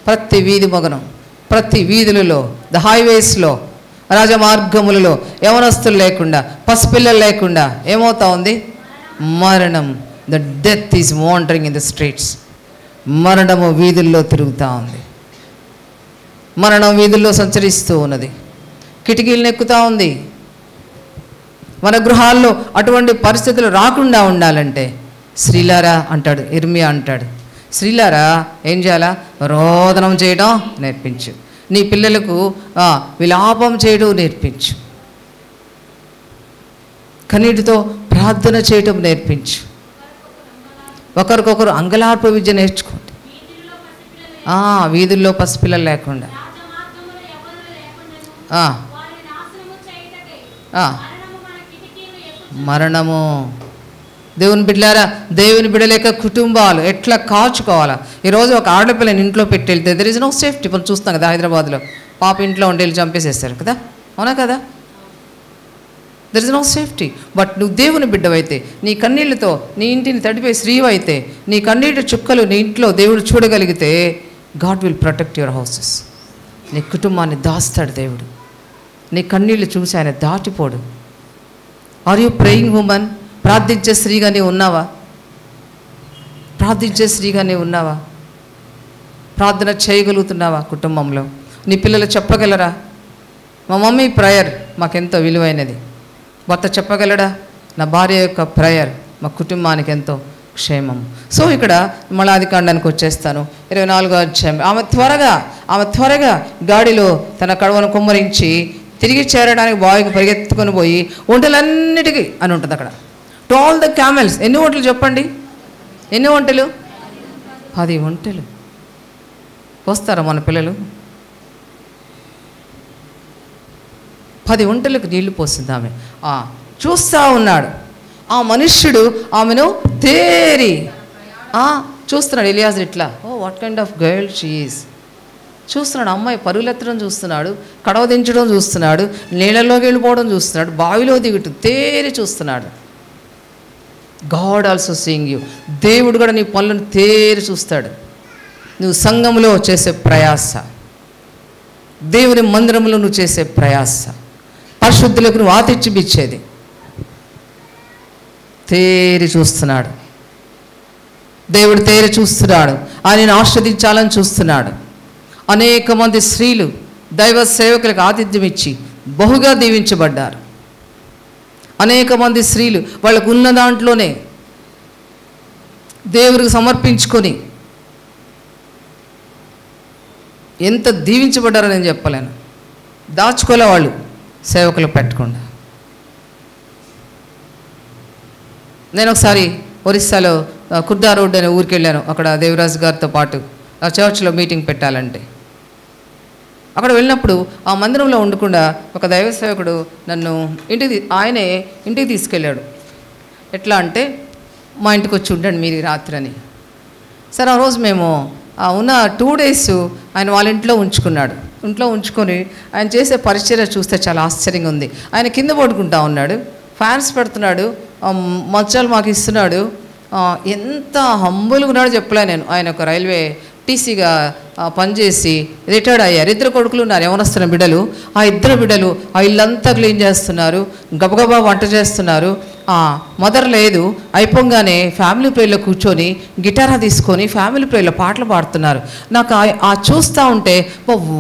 ప్రతి వీధి మగనం, ప్రతి వీధులలో, ద హైవేస్లో, రాజమార్గములలో యవనస్తులు లేకుండా, పసిపిల్లలు లేకుండా ఏమవుతా ఉంది? మరణం. The death is wandering in the streets. మరణము వీధుల్లో తిరుగుతూ ఉంది. మరణం వీధుల్లో సంచరిస్తూ ఉన్నది. కిటికీలను ఎక్కుతూ ఉంది. మన గృహాల్లో అటువంటి పరిస్థితులు రాకుండా ఉండాలంటే స్త్రీలారా అంటాడు, ఇర్మియా అంటాడు, స్త్రీలారా ఏం చేయాలా? రోదనం చేయడం నేర్పించు. నీ పిల్లలకు విలాపం చేయడం నేర్పించు. కన్నీటితో ప్రార్థన చేయటం నేర్పించు. ఒకరికొకరు అంగలార్ప విద్య నేర్చుకోండి. వీధుల్లో పసిపిల్లలు లేకుండా, మరణము. దేవుని బిడ్డలారా, దేవుని బిడ్డలేక కుటుంబాలు ఎట్లా కాచుకోవాలా? ఈరోజు ఒక ఆడపిల్లని ఇంట్లో పెట్టి వెళ్తే దెర్ ఇస్ నో సేఫ్టీ. మనం చూస్తాం కదా హైదరాబాద్లో, పాప ఇంట్లో ఉండి వెళ్ళి చంపేసేస్తారు కదా, అవునా కదా? There is no safety. But నువ్వు దేవుని బిడ్డవైతే, నీ కన్నీళ్లతో నీ ఇంటిని తడిపే స్త్రీవు అయితే, నీ కన్నీటి చుక్కలు నీ ఇంట్లో దేవుడు చూడగలిగితే God will protect your houses. నీ కుటుంబాన్ని దాస్తాడు దేవుడు. నీ కన్నీళ్ళు చూసి ఆయన దాటిపోడు. Are you praying women? ప్రార్థించే స్త్రీగానే ఉన్నావా? ప్రార్థించే స్త్రీగానే ఉన్నావా? ప్రార్థన చేయగలుగుతున్నావా? కుటుంబంలో నీ పిల్లలు చెప్పగలరా? మా మమ్మీ ప్రేయర్ మాకెంతో విలువైనది. భర్త చెప్పగలడా? నా భార్య యొక్క ప్రేయర్ మా కుటుంబానికి ఎంతో క్షేమం. సో ఇక్కడ మళ్ళీ ఆదికాండానికి వచ్చేస్తాను. 24వ అధ్యాయం. ఆమె త్వరగా గాడిలో తన కడవను కుమ్మరించి తిరిగి చేరడానికి బావికి పరిగెత్తుకొని పోయి ఒంటెలన్నిటికీ అని ఉంటుంది అక్కడ. To all the camels. ఎన్ని ఒంటెలు చెప్పండి? ఎన్ని ఒంటెలు? 10 ఒంటెలు. వస్తారా మన పిల్లలు? 10 ఒంటెలకు నీళ్లు పోసింది ఆమె. చూస్తూ ఉన్నాడు. ఆ మనుష్యుడు ఆమెను తేరి చూస్తున్నాడు. ఎలియాజర్ ఇట్లా, oh what kind of girl she is చూస్తున్నాడు. అమ్మాయి పరుగులెత్తడం చూస్తున్నాడు, కడవ దించడం చూస్తున్నాడు, నీళ్ళలోకి వెళ్ళిపోవడం చూస్తున్నాడు, బావిలో దిగుతూ తేరి చూస్తున్నాడు. God also seeing you. దేవుడు కూడా నీ పనులను తేరి చూస్తాడు. నువ్వు సంఘంలో చేసే ప్రయాస, దేవుని మందిరంలో నువ్వు చేసే ప్రయాస, పరిశుద్ధులకు నువ్వు ఆతిథ్యం ఇచ్చేది, తేరి చూస్తున్నాడు. దేవుడు తేరి చూస్తున్నాడు. ఆయనను ఆస్వాదించాలని చూస్తున్నాడు. అనేక మంది స్త్రీలు దైవ సేవకులకు ఆతిథ్యం ఇచ్చి బహుగా దీవించబడ్డారు. అనేక మంది స్త్రీలు వాళ్ళకు ఉన్న దాంట్లోనే దేవుడికి సమర్పించుకొని ఎంత దీవించబడ్డారో నేను చెప్పలేను. దాచుకోలే వాళ్ళు సేవకులు పెట్టకుండా. నేను ఒకసారి ఒరిస్సాలో కుర్దా రోడ్ అనే ఊరికి వెళ్ళాను. అక్కడ దేవరాజు గారితో పాటు ఆ చర్చ్లో మీటింగ్ పెట్టాలంటే అక్కడ వెళ్ళినప్పుడు ఆ మందిరంలో ఉండకుండా ఒక దైవ సేవకుడు నన్ను ఆయనే ఇంటికి తీసుకెళ్ళాడు. ఎట్లా అంటే మా ఇంటికి వచ్చి ఉండండి మీరు రాత్రి అని. సరే ఆ రోజు మేము ఉన్న 2 days ఆయన వాళ్ళ ఇంట్లో ఉంచుకున్నాడు. ఇంట్లో ఉంచుకొని ఆయన చేసే పరిచర్య చూస్తే చాలా ఆశ్చర్యంగా ఉంది. ఆయన కింద పడుకుంటా ఉన్నాడు, ఫ్యాన్స్ పెడుతున్నాడు, మచ్చాలు మాకు ఇస్తున్నాడు. ఎంత హంబుల్గా ఉన్నాడో చెప్పలే నేను. ఆయన ఒక రైల్వే టీసీగా పనిచేసి రిటైర్డ్ అయ్యారు. 2 కొడుకులు ఉన్నారు, యవనస్తున్న బిడ్డలు. ఆ 2 బిడ్డలు ఆ ఇల్లంతా క్లీన్ చేస్తున్నారు, గబగబా వంట చేస్తున్నారు. మదర్ లేదు. అయిపోగానే ఫ్యామిలీ ప్రేయర్లో కూర్చొని గిటారా తీసుకొని ఫ్యామిలీ ప్రేయర్లో పాటలు పాడుతున్నారు. నాకు ఆ చూస్తూ ఉంటే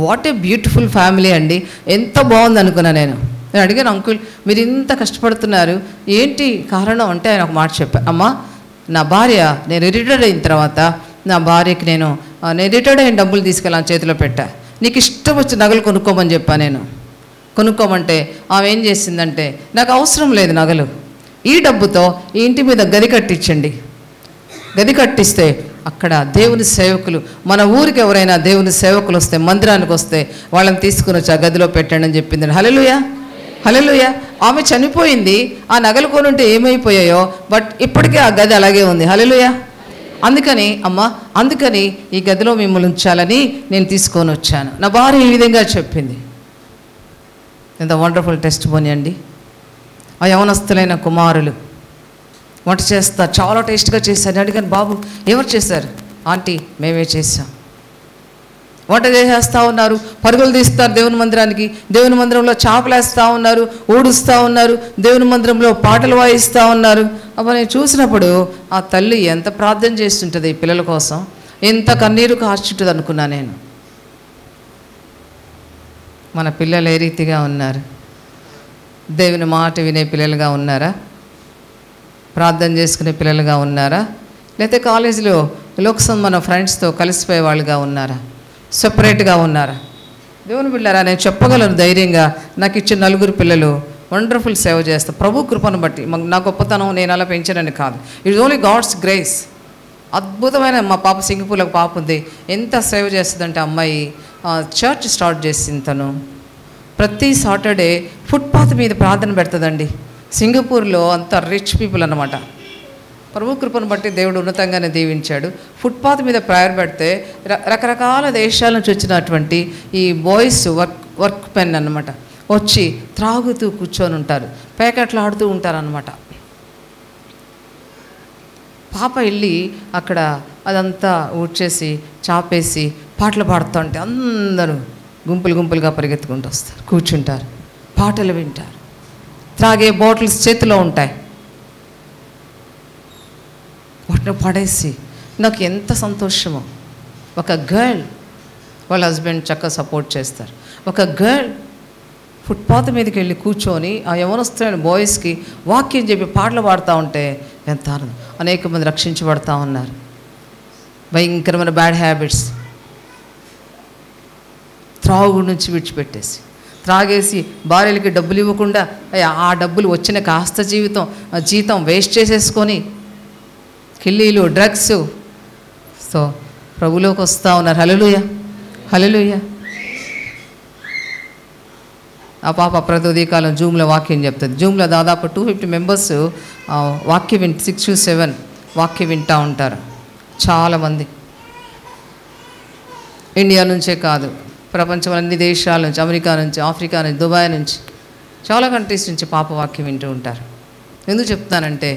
వాట్ ఏ బ్యూటిఫుల్ ఫ్యామిలీ అండి, ఎంత బాగుంది అనుకున్నా నేను అడిగాను, అంకుల్ మీరు ఇంత కష్టపడుతున్నారు ఏంటి కారణం అంటే ఆయన ఒక మాట చెప్పాను, అమ్మ నా భార్య నేను రిటైర్డ్ అయిన తర్వాత నా భార్యకి నేను రిటైర్డ్ అయిన డబ్బులు తీసుకెళ్ళాను చేతిలో పెట్టా, నీకు ఇష్టం వచ్చి నగలు కొనుక్కోమని చెప్పా. నేను కొనుక్కోమంటే ఆమె ఏం చేసిందంటే నాకు అవసరం లేదు నగలు, ఈ డబ్బుతో ఈ ఇంటి మీద గది కట్టించండి. గది కట్టిస్తే అక్కడ దేవుని సేవకులు, మన ఊరికి ఎవరైనా దేవుని సేవకులు వస్తే మందిరానికి వస్తే వాళ్ళని తీసుకుని వచ్చి ఆ గదిలో పెట్టండి అని చెప్పింది. హల్లెలూయా హల్లెలూయా. ఆమె చనిపోయింది, ఆ నగలు కొనుంటే ఏమైపోయాయో, బట్ ఇప్పటికే ఆ గది అలాగే ఉంది. హల్లెలూయా. అందుకని అందుకని ఈ గదిలో మిమ్మల్ని ఉంచాలని నేను తీసుకొని వచ్చాను. నా భార్య ఈ విధంగా చెప్పింది. ఎంత వండర్ఫుల్ టెస్టిమోనీ అండి. ఆ యవనస్తులైన కుమారులు వంట చేస్తారు, చాలా టేస్ట్గా చేశారు. అడిగాను, బాబు ఎవరు చేశారు? ఆంటీ మేమే చేసాం. వంట చేసేస్తూ ఉన్నారు, పరుగులు తీస్తారు దేవుని మందిరానికి, దేవుని మందిరంలో చాపలేస్తూ ఉన్నారు, ఊడుస్తూ ఉన్నారు, దేవుని మందిరంలో పాటలు వాయిస్తూ ఉన్నారు. అప్పుడు నేను చూసినప్పుడు ఆ తల్లి ఎంత ప్రార్థన చేస్తుంటుంది ఈ పిల్లల కోసం, ఎంత కన్నీరు కార్చుంటుంది అనుకున్నా నేను. మన పిల్లలు ఏ రీతిగా ఉన్నారు? దేవుని మాట వినే పిల్లలుగా ఉన్నారా? ప్రార్థన చేసుకునే పిల్లలుగా ఉన్నారా? లేకపోతే కాలేజీలో లోక్సం మన ఫ్రెండ్స్తో కలిసిపోయే వాళ్ళుగా ఉన్నారా? సెపరేట్గా ఉన్నారా? దేవుని పిల్లరా, నేను చెప్పగలను ధైర్యంగా, నాకు ఇచ్చిన 4 పిల్లలు వండర్ఫుల్ సేవ చేస్తారు ప్రభు కృపను బట్టి. నా గొప్పతనం నేను అలా పెంచానని కాదు, ఇట్స్ ఓన్లీ గాడ్స్ గ్రేస్. అద్భుతమైన మా పాప సింగపూర్లో పాప ఉంది, ఎంత సేవ చేస్తుందంటే అమ్మాయి చర్చ్ స్టార్ట్ చేసింది. తను ప్రతి సాటర్డే ఫుట్పాత్ మీద ప్రార్థన పెడుతుందండి. సింగపూర్లో అంత రిచ్ పీపుల్ అన్నమాట. ప్రభు కృపను బట్టి దేవుడు ఉన్నతంగానే దీవించాడు. ఫుట్పాత్ మీద ప్రేయర్ పెడితే రకరకాల దేశాల నుంచి వచ్చినటువంటి ఈ బాయ్స్ వర్క్ పెన్ అన్నమాట వచ్చి త్రాగుతూ కూర్చొని ఉంటారు, ప్యాకెట్లు ఆడుతూ ఉంటారనమాట. పాప వెళ్ళి అక్కడ అదంతా ఊడ్చేసి చాపేసి పాటలు పాడుతూ ఉంటే అందరూ గుంపులుగా పరిగెత్తుకుంటూ వస్తారు, కూర్చుంటారు, పాటలు వింటారు. త్రాగే బాటిల్స్ చేతిలో ఉంటాయి, వాటిని పడేసి నాకు ఎంత సంతోషమో. ఒక గర్ల్ వాళ్ళ హస్బెండ్ చక్కగా సపోర్ట్ చేస్తారు. ఒక గర్ల్ ఫుట్పాత్ మీదకి వెళ్ళి కూర్చొని ఆ యవనస్తులైన బాయ్స్కి వాక్యం చెప్పి పాటలు పాడుతూ ఉంటే ఎంత ఆనందం. అనేక మంది రక్షించబడుతూ ఉన్నారు. భయంకరమైన బ్యాడ్ హ్యాబిట్స్, త్రాగుడు నుంచి విడిచిపెట్టేసి, త్రాగేసి భార్యలకి డబ్బులు ఇవ్వకుండా ఆ డబ్బులు వచ్చిన కాస్త జీతం వేస్ట్ చేసేసుకొని కిల్లీలు, డ్రగ్స్. సో ప్రభులోకి వస్తూ ఉన్నారు. హల్లెలూయా హల్లెలూయా. ఆ పాప ప్రతి ఉదయకాలం జూమ్లో వాక్యం చెప్తుంది. జూమ్లో దాదాపు 250 మెంబర్స్ వాక్యం 6 to 7 వాక్యం వింటూ ఉంటారు. చాలామంది ఇండియా నుంచే కాదు, ప్రపంచంలో అన్ని దేశాల నుంచి, అమెరికా నుంచి, ఆఫ్రికా నుంచి, దుబాయ్ నుంచి, చాలా కంట్రీస్ నుంచి పాప వాక్యం వింటూ ఉంటారు. ఎందుకు చెప్తానంటే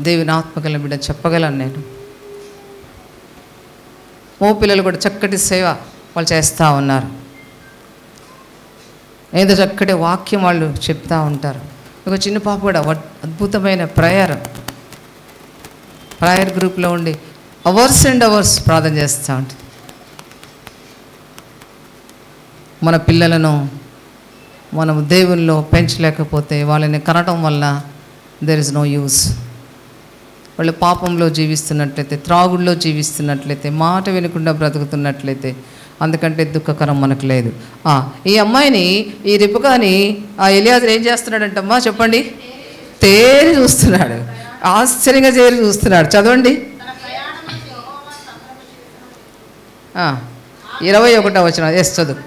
దేవుని ఆత్మగల బిడ్డ చెప్పగలను నేను. మో పిల్లలు కూడా చక్కటి సేవ వాళ్ళు చేస్తూ ఉన్నారు. ఏదో చక్కటి వాక్యం వాళ్ళు చెప్తూ ఉంటారు. ఒక చిన్న పాప కూడా అద్భుతమైన ప్రేయర్ గ్రూప్లో ఉండి అవర్స్ అండ్ అవర్స్ ప్రార్థన చేస్తూ ఉంటుంది. మన పిల్లలను మనం దేవుల్లో పెంచలేకపోతే, వాళ్ళని కనటం వల్ల దెర్ ఇస్ నో యూస్. వాళ్ళు పాపంలో జీవిస్తున్నట్లయితే, త్రాగుల్లో జీవిస్తున్నట్లయితే, మాట వినకుండా బ్రతుకుతున్నట్లయితే అందుకంటే దుఃఖకరం మనకు లేదు. ఈ అమ్మాయిని, ఈ రిపుకాని ఆ ఎలియాజరు ఏం చేస్తున్నాడంటమ్మా చెప్పండి? తేరి చూస్తున్నాడు, ఆశ్చర్యంగా చేరి చూస్తున్నాడు. చదవండి 21వ వచనం. ఎస్ చదువు.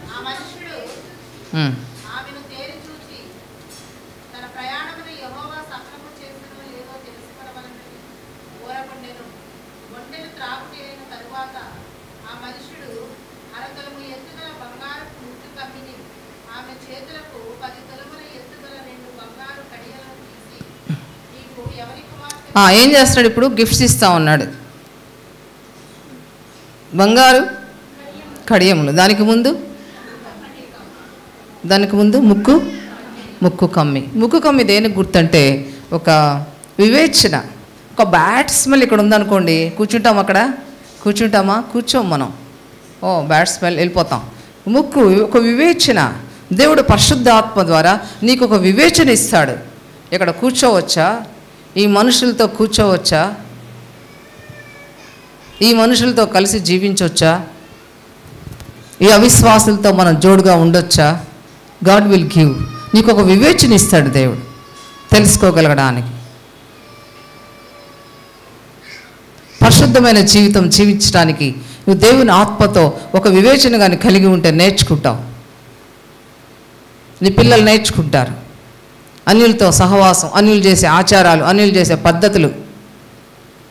ఏం చేస్తున్నాడు ఇప్పుడు? గిఫ్ట్స్ ఇస్తూ ఉన్నాడు. బంగారు కడియములు, దానికి ముందు ముక్కు కమ్మి. ముక్కు కమ్మి దేనికి గుర్తంటే ఒక వివేచన. ఒక బ్యాడ్ స్మెల్ ఇక్కడ ఉందనుకోండి, కూర్చుంటాం, అక్కడ కూర్చుంటామా? కూర్చోం మనం. బ్యాడ్ స్మెల్, వెళ్ళిపోతాం. ముక్కు ఒక వివేచన. దేవుడు పరిశుద్ధ ఆత్మ ద్వారా నీకు ఒక వివేచన ఇస్తాడు. ఇక్కడ కూర్చోవచ్చా? ఈ మనుషులతో కూర్చోవచ్చా? ఈ మనుషులతో కలిసి జీవించవచ్చా? ఈ అవిశ్వాసులతో మనం జోడుగా ఉండొచ్చా? God will give. నీకు ఒక వివేచన ఇస్తాడు దేవుడు తెలుసుకోగలగడానికి. పరిశుద్ధమైన జీవితం జీవించడానికి నువ్వు దేవుని ఆత్మతో ఒక వివేచన కానీ కలిగి ఉంటే నేర్చుకుంటావు. నీ పిల్లలు నేర్చుకుంటారు. అన్యులతో సహవాసం, అన్యులు చేసే ఆచారాలు, అన్యులు చేసే పద్ధతులు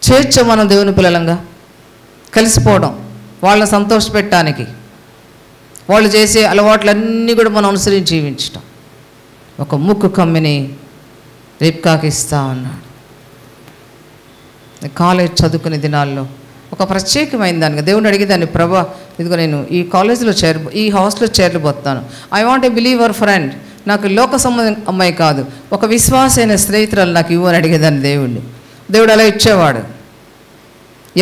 చేర్చో మనం దేవుని పిల్లలంగా కలిసిపోవడం, వాళ్ళని సంతోషపెట్టడానికి, వాళ్ళు చేసే అలవాట్లన్నీ కూడా మనం అనుసరించి జీవించటం. ఒక ముక్కు కమ్మిని రిబ్కాకి ఇస్తా ఉన్నాడు. కాలేజ్ చదువుకునే దినాల్లో ఒక ప్రత్యేకమైన దానికి దేవుని అడిగేదాన్ని, ప్రభా ఇదిగో నేను ఈ కాలేజీలో ఈ హాస్టల్లో చేరబోతాను. I want a believer friend. నాకు లోక సంబంధం అమ్మాయి కాదు, ఒక విశ్వాసైన స్నేహితురాలు నాకు ఇవ్వని అడిగేదాన్ని దేవుడిని. దేవుడు అలా ఇచ్చేవాడు.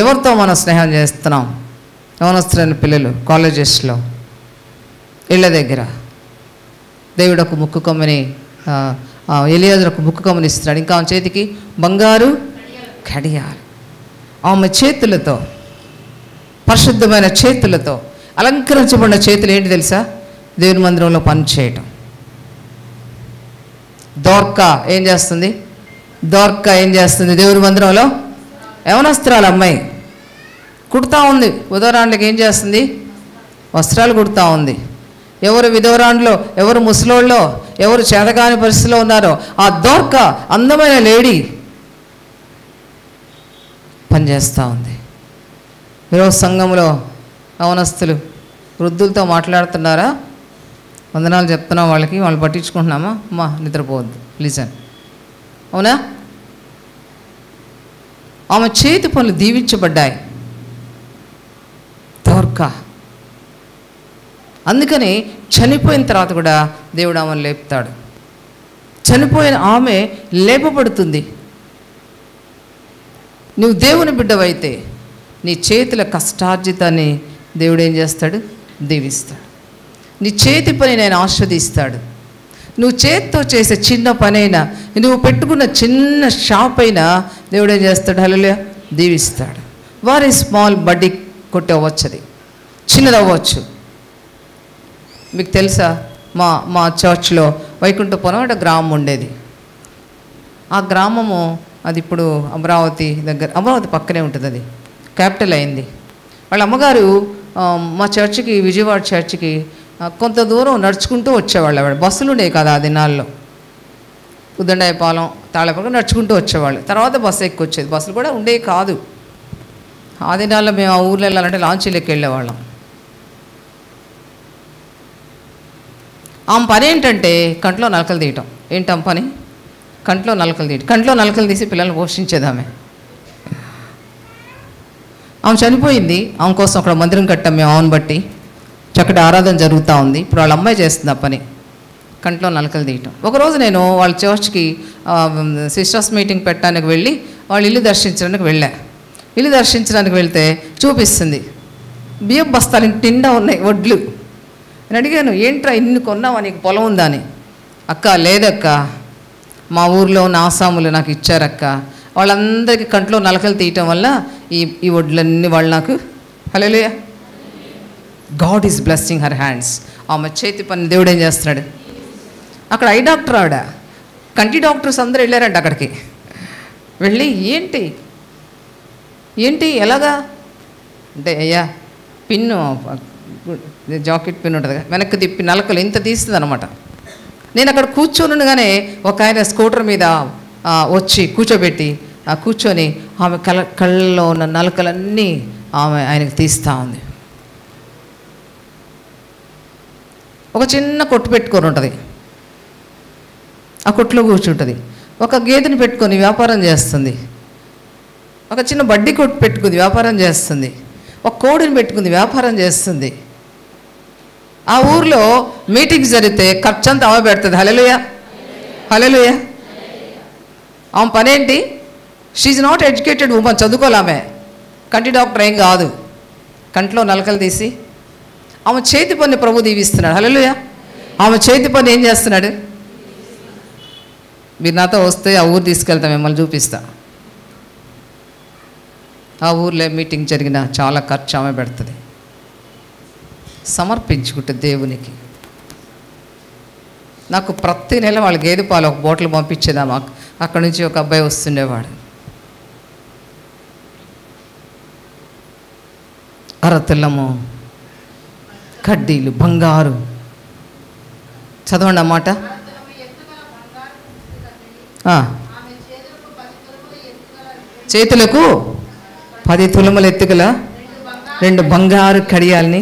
ఎవరితో మనం స్నేహం చేస్తున్నాం? యవనస్తులైన పిల్లలు కాలేజెస్లో, ఇళ్ళ దగ్గర. దేవుడు ఒక ముక్కు కొమ్మని, ఎలియాజరు ఒక ముక్కు కొమ్మని ఇస్తున్నాడు. ఇంకా ఆమె చేతికి బంగారు కడియాలు. ఆమె చేతులతో, పరిశుద్ధమైన చేతులతో, అలంకరించబడిన చేతులు ఏంటి తెలుసా? దేవుని మందిరంలో పనిచేయటం. దోర్కా ఏం చేస్తుంది? దేవుని మందిరంలో యవనస్త్రాలు అమ్మాయి కుడతా ఉంది. విధవరాండ్లకి ఏం చేస్తుంది? వస్త్రాలు కుడతా ఉంది. ఎవరు విధవరాండ్లో, ఎవరు ముసలోళ్ళో, ఎవరు చేతకాని పరిస్థితిలో ఉన్నారో ఆ దోర్కా అందమైన లేడీ పనిచేస్తూ ఉంది. ఈరోజు సంఘంలో యవనస్తులు వృద్ధులతో మాట్లాడుతున్నారా? వందనాలు చెప్తున్నాం వాళ్ళకి, వాళ్ళు పట్టించుకుంటున్నామా? అమ్మా నిద్రపోవద్దు ప్లీజ్ అని. అవునా? ఆమె చేతి పనులు దీవించబడ్డాయి. దోర్కా. అందుకని చనిపోయిన తర్వాత కూడా దేవుడు ఆమెను లేపుతాడు. చనిపోయిన ఆమె లేపబడుతుంది. నువ్వు దేవుని బిడ్డవైతే నీ చేతుల కష్టార్జితాన్ని దేవుడు ఏం చేస్తాడు? దీవిస్తాడు. నీ చేతి పని నేను ఆస్వాదిస్తాడు. నువ్వు చేతితో చేసే చిన్న పనైనా, నువ్వు పెట్టుకున్న చిన్న షాప్ అయినా దేవుడు ఏం చేస్తాడు? హల్లెలూయా, దీవిస్తాడు. వారి స్మాల్ బడ్డీ కొట్టి అవ్వచ్చు, అది చిన్నది అవ్వచ్చు. మీకు తెలుసా, మా చర్చ్లో వైకుంఠపురం అంటే గ్రామం ఉండేది. ఆ గ్రామము అది ఇప్పుడు అమరావతి పక్కనే ఉంటుంది. అది క్యాపిటల్ అయింది. వాళ్ళ అమ్మగారు మా చర్చికి, విజయవాడ చర్చికి కొంత దూరం నడుచుకుంటూ వచ్చేవాళ్ళు. ఆవిడ బస్సులు ఉండేవి కదా ఆ దినాల్లో. ఉద్దండాయపాలెం తాళపక్క నడుచుకుంటూ వచ్చేవాళ్ళు. తర్వాత బస్సు ఎక్కి వచ్చేది. బస్సులు కూడా ఉండేవి కాదు ఆ దినాల్లో. మేము ఆ ఊర్లో వెళ్ళాలంటే లాంచీలోకి వెళ్ళేవాళ్ళం. ఆమె పని ఏంటంటే కంట్లో నలకలు తీయటం. ఏంటమ్మ పని? కంట్లో నలకలు తీయటం. కంట్లో నలకలు తీసి పిల్లల్ని పోషించేది ఆమె. ఆమె చనిపోయింది. ఆమె కోసం అక్కడ మందిరం కట్టాం మేము. ఆమెను బట్టి చక్కటి ఆరాధన జరుగుతూ ఉంది. ఇప్పుడు వాళ్ళ అమ్మాయి చేస్తుంది ఆ పని, కంట్లో నలకలు తీయటం. ఒకరోజు నేను వాళ్ళ చర్చ్కి సిస్టర్స్ మీటింగ్ పెట్టడానికి వెళ్ళి వాళ్ళ ఇల్లు దర్శించడానికి వెళ్ళా. ఇల్లు దర్శించడానికి వెళ్తే చూపిస్తుంది బియ్యం బస్తాలు నిండా ఉన్నాయి, వడ్లు. నేను అడిగాను, ఏంట్రా ఇన్ని కొన్నావా, నీకు పొలం ఉందా అని. అక్క లేదక్క, మా ఊర్లో ఉన్న ఆసాములు నాకు ఇచ్చారక్క. వాళ్ళందరికీ కంట్లో నలకలు తీయటం వల్ల ఈ వడ్లన్నీ వాళ్ళు నాకు. Hallelujah. God is blessing her hands. ఆమె చేతి పని దేవుడు ఏం చేస్తున్నాడు. అక్కడ ఐ డాక్టర్ ఆవిడ, కంటి డాక్టర్స్ అందరూ వెళ్ళారంట అక్కడికి. వెళ్ళి ఏంటి ఎలాగా అంటే, అయ్యా పిన్ను జాకెట్ పిన్ ఉంటుంది కదా, వెనక్కి తిప్పి నలకలు ఇంత తీస్తుంది అనమాట. నేను అక్కడ కూర్చొనిగానే ఒక ఆయన స్కూటర్ మీద వచ్చి కూర్చోబెట్టి కూర్చొని ఆమె కళ్ళలో ఉన్న నలకలన్నీ ఆయనకు తీస్తూ ఉంది. ఒక చిన్న కొట్టు పెట్టుకొని ఉంటుంది, ఆ కొట్లో కూర్చుంటుంది. ఒక గేదెని పెట్టుకొని వ్యాపారం చేస్తుంది. ఒక చిన్న బడ్డీ కొట్టు పెట్టుకుంది, వ్యాపారం చేస్తుంది. ఒక కోడిని పెట్టుకుంది, వ్యాపారం చేస్తుంది. ఆ ఊర్లో మీటింగ్స్ జరిగితే ఖర్చంతా ఆమె పెడుతుంది. హల్లెలూయా, హల్లెలూయా. ఆమె పనేంటి? షీఈ్ నాట్ ఎడ్యుకేటెడ్ ఉమెన్, చదువుకోలేమే, కంటి డాక్టర్ ఏం కాదు. కంట్లో నలకలు తీసి ఆమె చేతి పని ప్రభు దీవిస్తున్నాడు. హల్లెలూయా. ఆమె చేతి పని ఏం చేస్తున్నాడు? మీరు నాతో వస్తే ఆ ఊరు తీసుకెళ్తా, మిమ్మల్ని చూపిస్తా. ఆ ఊర్లో మీటింగ్ జరిగిన చాలా ఖర్చు ఆమె పెడుతుంది, సమర్పించుకుంటుంది దేవునికి. నాకు ప్రతి నెల వాళ్ళ గేదె పాలు ఒక బాటిల్ పంపించేదామా. అక్కడి నుంచి ఒక అబ్బాయి వస్తుండేవాడు. అరతులము కడ్డీలు బంగారు. చదవండి అన్నమాట. చేతులకు 10 తులముల ఎత్తుగల 2 బంగారు కడియాల్ని.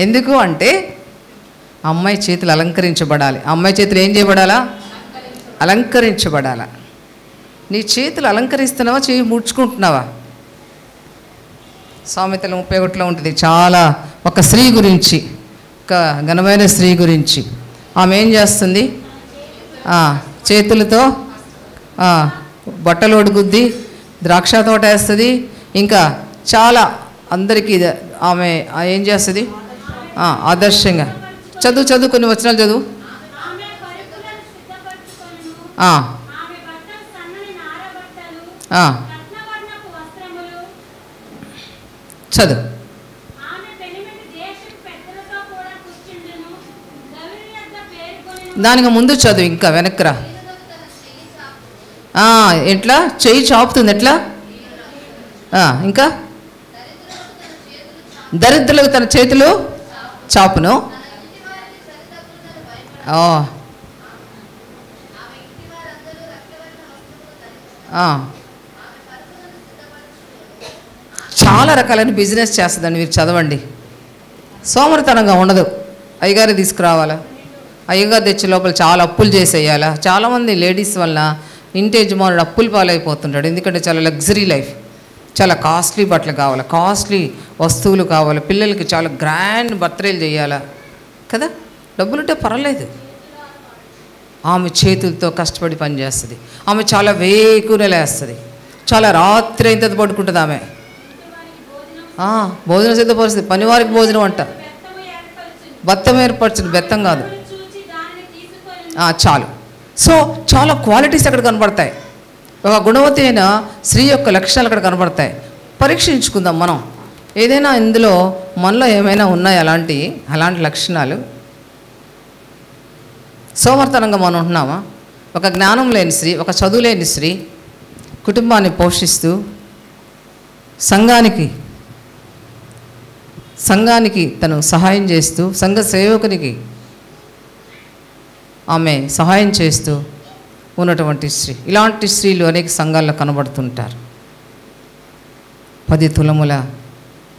ఎందుకు అంటే అమ్మాయి చేతులు అలంకరించబడాలి. అమ్మాయి చేతులు ఏం చేయబడాలా? అలంకరించబడాలా. నీ చేతులు అలంకరిస్తున్నావా, చేయి ముడుచుకుంటున్నావా? సామెతలు 31లో ఉంటుంది చాలా. ఒక స్త్రీ గురించి, ఒక ఘనమైన స్త్రీ గురించి. ఆమె ఏం చేస్తుంది? చేతులతో బట్టలు ఒడుగుద్ది, ద్రాక్ష తోట వేస్తుంది, ఇంకా చాలా అందరికీ ఆమె ఏం చేస్తుంది? ఆదర్శంగా. చదువు కొన్ని వచనాలు చదువు. చదువు. దానికి ముందు చదువు, ఇంకా వెనక్కిరా. ఎట్లా చెయ్యి చాపుతుంది? ఎట్లా? ఇంకా దరిద్రులకు తన చేతులు చాపును. చాలా రకాలైన బిజినెస్ చేస్తుందండి. మీరు చదవండి. సోమరితనంగా ఉండదు. అయ్యగారు తీసుకురావాలా, అయ్యగారు తెచ్చే లోపల చాలా అప్పులు చేసేయాలా. చాలామంది లేడీస్ వల్ల ఇంటి యజమానుడు అప్పులు పాలైపోతుంటాడు. ఎందుకంటే చాలా లగ్జరీ లైఫ్, చాలా కాస్ట్లీ బట్టలు కావాలి, కాస్ట్లీ వస్తువులు కావాలి, పిల్లలకి చాలా గ్రాండ్ బర్త్డేలు చేయాలా కదా. డబ్బులుంటే పర్వాలేదు. ఆమె చేతులతో కష్టపడి పనిచేస్తుంది. ఆమె చాలా వేకునే లేస్తుంది, చాలా రాత్రి అయినంత పడుకుంటుంది. ఆమె భోజనం సిద్ధపరుస్తుంది. పనివారికి భోజనం అంట. బత్తం ఏర్పరచుంది, బెత్తం కాదు. చాలు. సో చాలా క్వాలిటీస్ అక్కడ కనబడతాయి. ఒక గుణవతి అయిన స్త్రీ యొక్క లక్షణాలు అక్కడ కనబడతాయి. పరీక్షించుకుందాం మనం. ఏదైనా ఇందులో మనలో ఏమైనా ఉన్నాయి అలాంటి లక్షణాలు? సోమర్తనంగా మనం ఉంటున్నామా? ఒక జ్ఞానం లేని స్త్రీ, ఒక చదువు లేని స్త్రీ కుటుంబాన్ని పోషిస్తూ సంఘానికి తను సహాయం చేస్తూ, సంఘ సేవకునికి ఆమె సహాయం చేస్తూ ఉన్నటువంటి స్త్రీ. ఇలాంటి స్త్రీలు అనేక సంఘాల్లో కనబడుతుంటారు. 10 తులముల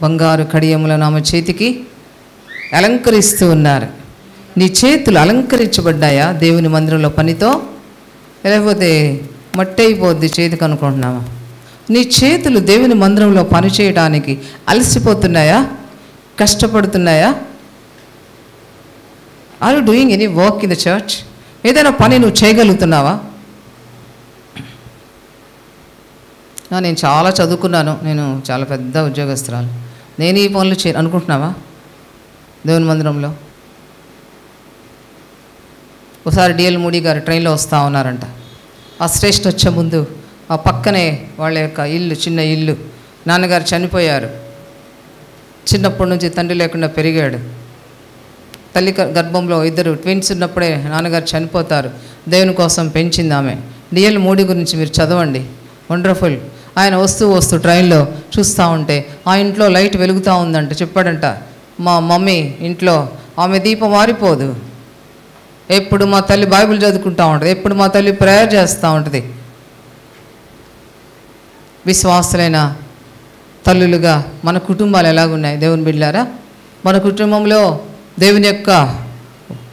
బంగారు కడియములను ఆమె చేతికి అలంకరిస్తూ ఉన్నారు. నీ చేతులు అలంకరించబడ్డాయా దేవుని మందిరంలో పనితో? లేకపోతే మట్టి అయిపోద్ది చేతికి అనుకుంటున్నావా? నీ చేతులు దేవుని మందిరంలో పని చేయడానికి అలసిపోతున్నాయా? కష్టపడుతున్నాయా? Are you doing any work in the church? ఏదైనా పని నువ్వు చేయగలుగుతున్నావా? నేను చాలా చదువుకున్నాను, నేను చాలా పెద్ద ఉద్యోగస్తురాలు, నేను ఈ పనులు అనుకుంటున్నావా దేవుని మందిరంలో? ఒకసారి డిఎల్ మూడీ గారు ట్రైన్లో వస్తూ ఉన్నారంట. ఆ స్టేషన్ వచ్చే ముందు ఆ పక్కనే వాళ్ళ యొక్క ఇల్లు, చిన్న ఇల్లు, నాన్నగారు చనిపోయారు. చిన్నప్పటి నుంచి తండ్రి లేకుండా పెరిగాడు. తల్లి గర్భంలో 2 ట్విన్స్ ఉన్నప్పుడే నాన్నగారు చనిపోతారు. దేవుని కోసం పెంచింది ఆమె. డిఎల్ మూడీ గురించి మీరు చదవండి, వండర్ఫుల్. ఆయన వస్తూ ట్రైన్లో చూస్తూ ఉంటే ఆ ఇంట్లో లైట్ వెలుగుతూ ఉందంట. చెప్పాడంట, మా మమ్మీ ఇంట్లో ఆమె దీపం మారిపోదు, ఎప్పుడు మా తల్లి బైబిల్ చదువుకుంటూ ఉంటుంది, ఎప్పుడు మా తల్లి ప్రేయర్ చేస్తూ ఉంటుంది. విశ్వాసులైన తల్లులుగా మన కుటుంబాలు ఎలాగున్నాయి దేవుని బిడ్డలారా? మన కుటుంబంలో దేవుని యొక్క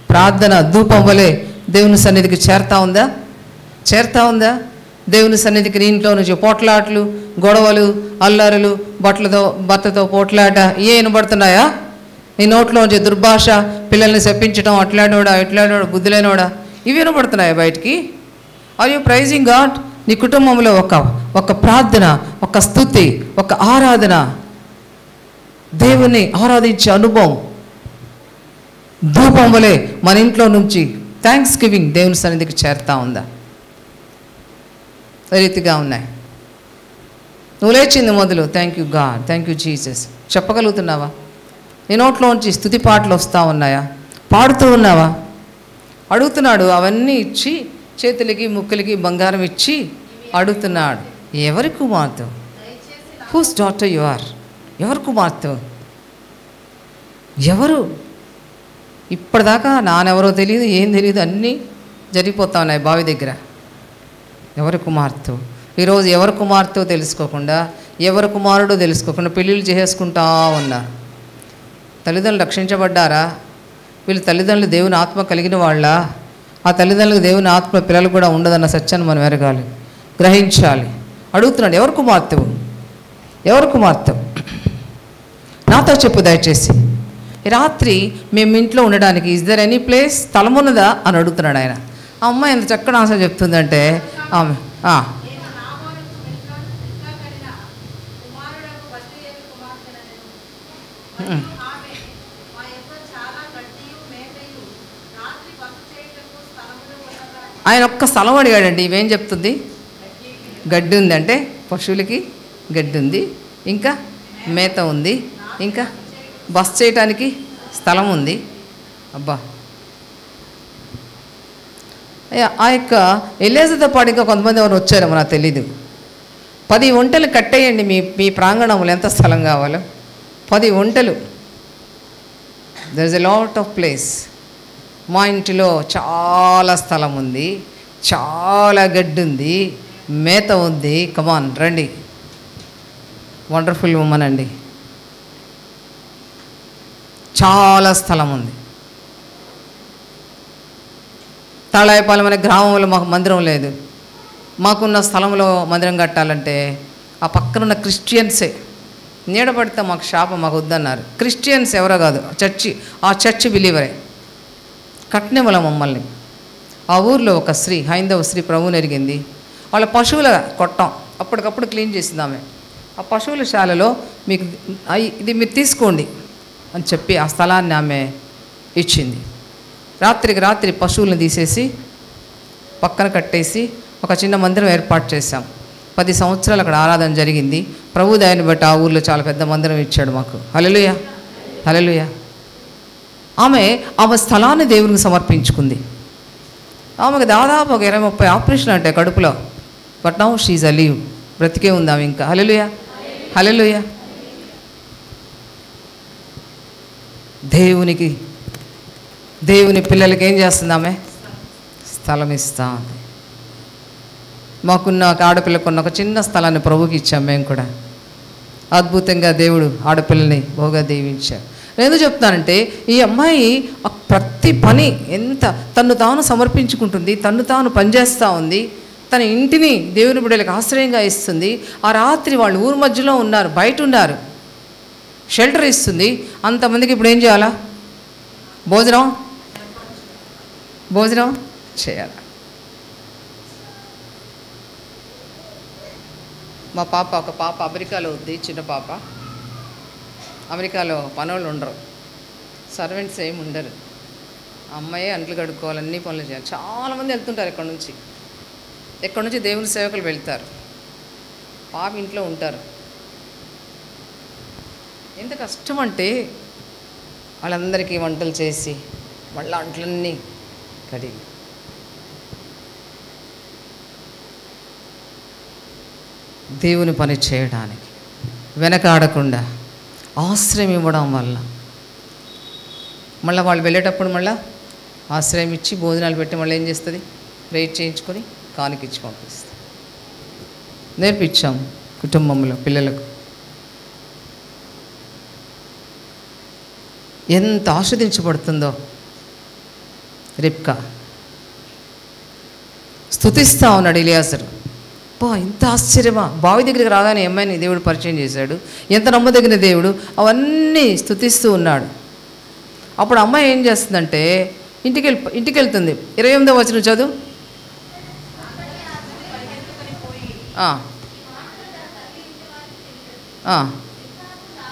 ప్రార్థన ధూపం వలె దేవుని సన్నిధికి చేరుతూ ఉందా? దేవుని సన్నిధికి నీ ఇంట్లో నుంచి పోట్లాటలు, గొడవలు, అల్లరులు, భర్తతో పోట్లాట ఇవే వినబడుతున్నాయా? నీ నోట్లో నుంచి దుర్భాష, పిల్లల్ని శపించడం, అట్లాడోడా ఇట్లాడోడా బుద్ధులేనోడా, ఇవి వినబడుతున్నాయా బయటికి? Are you praising God? నీ కుటుంబంలో ఒక ప్రార్థన, ఒక స్తుతి, ఒక ఆరాధన, దేవుని ఆరాధించే అనుభవం ధూపం వలె మన ఇంట్లో నుంచి థ్యాంక్స్ గివింగ్ దేవుని సన్నిధికి చేరుతూ ఉందా? రీతిగా ఉన్నాయి. నువ్వు లేచింది మొదలు thank you God, thank you Jesus చెప్పగలుగుతున్నావా? నీ నోట్లోంచి స్తుతి పాటలు వస్తూ ఉన్నాయా? పాడుతూ ఉన్నావా? అడుగుతున్నాడు, అవన్నీ ఇచ్చి చేతులకి ముక్కులకి బంగారం ఇచ్చి అడుగుతున్నాడు, ఎవరి కుమార్తె? Whose daughter you are? ఎవరి కుమార్తె? ఎవరు? ఇప్పటిదాకా నానెవరో తెలియదు, ఏం తెలియదు, అన్నీ జరిగిపోతా ఉన్నాయి బావి దగ్గర. ఎవరి కుమార్తె? ఈరోజు ఎవరి కుమార్తె తెలుసుకోకుండా, ఎవరి కుమారుడో తెలుసుకోకుండా పెళ్ళిళ్ళు చేసుకుంటా ఉన్నారు. తల్లిదండ్రులు రక్షించబడ్డారా? వీళ్ళు తల్లిదండ్రులు దేవుని ఆత్మ కలిగిన వాళ్ళ? ఆ తల్లిదండ్రులకు దేవుని ఆత్మ పిల్లలు కూడా ఉండదన్న సత్యాన్ని మనం ఎరగాలి, గ్రహించాలి. అడుగుతున్నాడు, ఎవరి కుమార్తె? ఎవరి కుమార్తె? నాతో చెప్పు దయచేసి. రాత్రి మేము ఇంట్లో ఉండడానికి ఇస్ దర్ ఎనీ ప్లేస్, స్థలం ఉన్నదా అని అడుగుతున్నాడు ఆయన. ఆ అమ్మాయి ఎంత చక్కటి ఆన్సర్ చెప్తుందంటే ఆమె ఆయన ఒక్క స్థలం అడిగాడండి. ఇవేం చెప్తుంది? గడ్డి ఉంది అంటే పశువులకి గడ్డి ఉంది, ఇంకా మేత ఉంది, ఇంకా బస చేయటానికి స్థలం ఉంది. అబ్బా, ఆ యొక్క ఎలియాజరుతో పాటు ఇంకా కొంతమంది ఎవరు వచ్చారేమో నాకు తెలీదు. 10 ఒంటెలు కట్టేయండి మీ ప్రాంగణంలో, ఎంత స్థలం కావాలో 10 ఒంటెలు. There is a lot of place. మా ఇంటిలో చాలా స్థలం ఉంది, చాలా గడ్డి ఉంది, మేత ఉంది, కమాన్ రండి. వండర్ఫుల్ ఉమెన్ అండి, చాలా స్థలం ఉంది. తాళాయపాలెం అనే గ్రామంలో మాకు మందిరం లేదు. మాకున్న స్థలంలో మందిరం కట్టాలంటే ఆ పక్కనున్న క్రిస్టియన్సే నీడపడితే మాకు శాపం, మాకు వద్దన్నారు. క్రిస్టియన్స్ ఎవరో కాదు, ఆ చర్చి బిలీవరే కట్నెమల మమ్మల్ని. ఆ ఊర్లో ఒక స్త్రీ, హైందవ స్త్రీ ప్రభువుని ఎరిగింది. వాళ్ళ పశువుల కొట్టం అప్పటికప్పుడు క్లీన్ చేసింది ఆమె. ఆ పశువుల శాలలో మీకు ఇది మీరు తీసుకోండి అని చెప్పి ఆ స్థలాన్ని ఆమె ఇచ్చింది. రాత్రికి రాత్రి పశువులను తీసేసి పక్కన కట్టేసి ఒక చిన్న మందిరం ఏర్పాటు చేశాం. 10 సంవత్సరాలు అక్కడ ఆరాధన జరిగింది. ప్రభు దయని బట్టి ఆ ఊర్లో చాలా పెద్ద మందిరం ఇచ్చాడు మాకు. హల్లెలూయా, హల్లెలూయా. ఆమె స్థలాన్ని దేవునికి సమర్పించుకుంది. ఆమెకు దాదాపు ఒక 20-30 ఆపరేషన్ అంటే కడుపులో. But now she is olive, బ్రతికే ఉంది ఆమె ఇంకా. హల్లెలూయా, హల్లెలూయా. దేవుని పిల్లలకి ఏం చేస్తుంది ఆమె? స్థలం ఇస్తూ ఉంది. మాకున్న ఒక ఆడపిల్లకున్న ఒక చిన్న స్థలాన్ని ప్రభుకి ఇచ్చాం. మేము కూడా అద్భుతంగా దేవుడు ఆడపిల్లని బహుగా దీవించారు. నేను ఎందుకు చెప్తున్నానంటే, ఈ అమ్మాయి ప్రతి పని ఎంత తను తాను సమర్పించుకుంటుంది, తను తాను పనిచేస్తూ ఉంది, తన ఇంటిని దేవుని బిడ్డలకు ఆశ్రయంగా ఇస్తుంది. ఆ రాత్రి వాళ్ళు ఊరు మధ్యలో ఉన్నారు, బయట ఉన్నారు, షెల్టర్ ఇస్తుంది. అంతమందికి ఇప్పుడు ఏం చేయాలా? భోజనం చేయాలి. మా ఒక పాప అమెరికాలో ఉంది, చిన్న పాప. అమెరికాలో పనులు ఉండరు, సర్వెంట్స్ ఏమి ఉండరు. అమ్మాయి అంట్లు కడుక్కోవాలి, అన్ని పనులు చేయాలి. చాలామంది వెళ్తుంటారు ఎక్కడి నుంచి దేవుని సేవకులు వెళ్తారు, పాప ఇంట్లో ఉంటారు. ఎంత కష్టం అంటే వాళ్ళందరికీ వంటలు చేసి మళ్ళీ అంట్లన్నీ కడిగి దేవుని పని చేయడానికి వెనకాడకుండా ఆశ్రయం ఇవ్వడం వల్ల మళ్ళీ వాళ్ళు వెళ్ళేటప్పుడు మళ్ళీ ఆశ్రయం ఇచ్చి భోజనాలు పెట్టి మళ్ళీ ఏం చేస్తుంది? ప్రేయర్ చేయించుకొని కానుకిచ్చి పంపిస్తుంది. నేర్పించాం కుటుంబంలో పిల్లలకు. ఎంత ఆస్వాదించబడుతుందో. రిబ్కా స్తుతిస్తూ ఉన్నాడు ఎలియాజరు. ఇంత ఆశ్చర్యమా! బావి దగ్గరికి రాగానే అమ్మాయిని దేవుడు పరిచయం చేశాడు. ఎంత నమ్మదగిన దేవుడు! అవన్నీ స్తుతిస్తూ ఉన్నాడు. అప్పుడు అమ్మాయి ఏం చేస్తుందంటే ఇంటికి వెళ్తుంది. 28వ వచనం చదువు.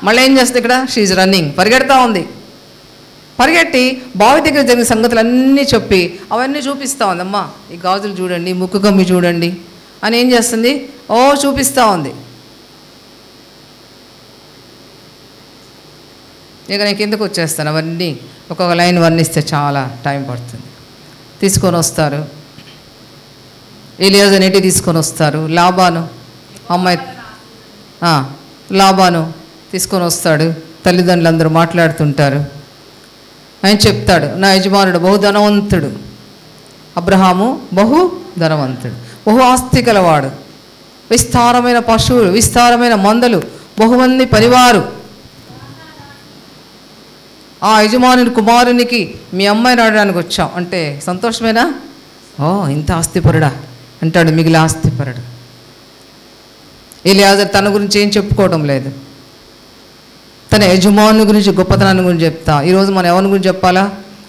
మళ్ళీ ఏం చేస్తుంది ఇక్కడ? షీఈ్ రన్నింగ్, పరిగెడతా ఉంది. పరిగెట్టి బావి దగ్గర జరిగిన సంగతులు అన్నీ చెప్పి అవన్నీ చూపిస్తూ ఉంది. అమ్మా ఈ గాజులు చూడండి, ముక్కు కమ్మి చూడండి అని ఏం చేస్తుంది? చూపిస్తూ ఉంది. ఇక నేను కిందకు వచ్చేస్తాను. అవన్నీ ఒక్కొక్క లైన్ వర్ణిస్తే చాలా టైం పడుతుంది. తీసుకొని వస్తారు, ఎలియాజరు ఇంటికి తీసుకొని వస్తారు. లాబాను తీసుకొని వస్తాడు. తల్లిదండ్రులందరూ మాట్లాడుతుంటారు. ఆయన చెప్తాడు, నా యజమానుడు బహుధనవంతుడు, అబ్రహాము బహు ధనవంతుడు, బహు ఆస్తి కలవాడు, విస్తారమైన పశువులు, విస్తారమైన మందలు, బహుమంది పరివారు. ఆ యజమానుని కుమారునికి మీ అమ్మాయిని ఆడడానికి వచ్చాం అంటే సంతోషమేనా? ఇంత ఆస్తిపరుడా అంటాడు, మిగిలిన ఆస్తిపరుడు. ఎలియాజరు తన గురించి ఏం చెప్పుకోవడం లేదు, తన యజమానుని గురించి, గొప్పతనాన్ని గురించి చెప్తా. ఈరోజు మనం ఎవరి గురించి చెప్పాలా?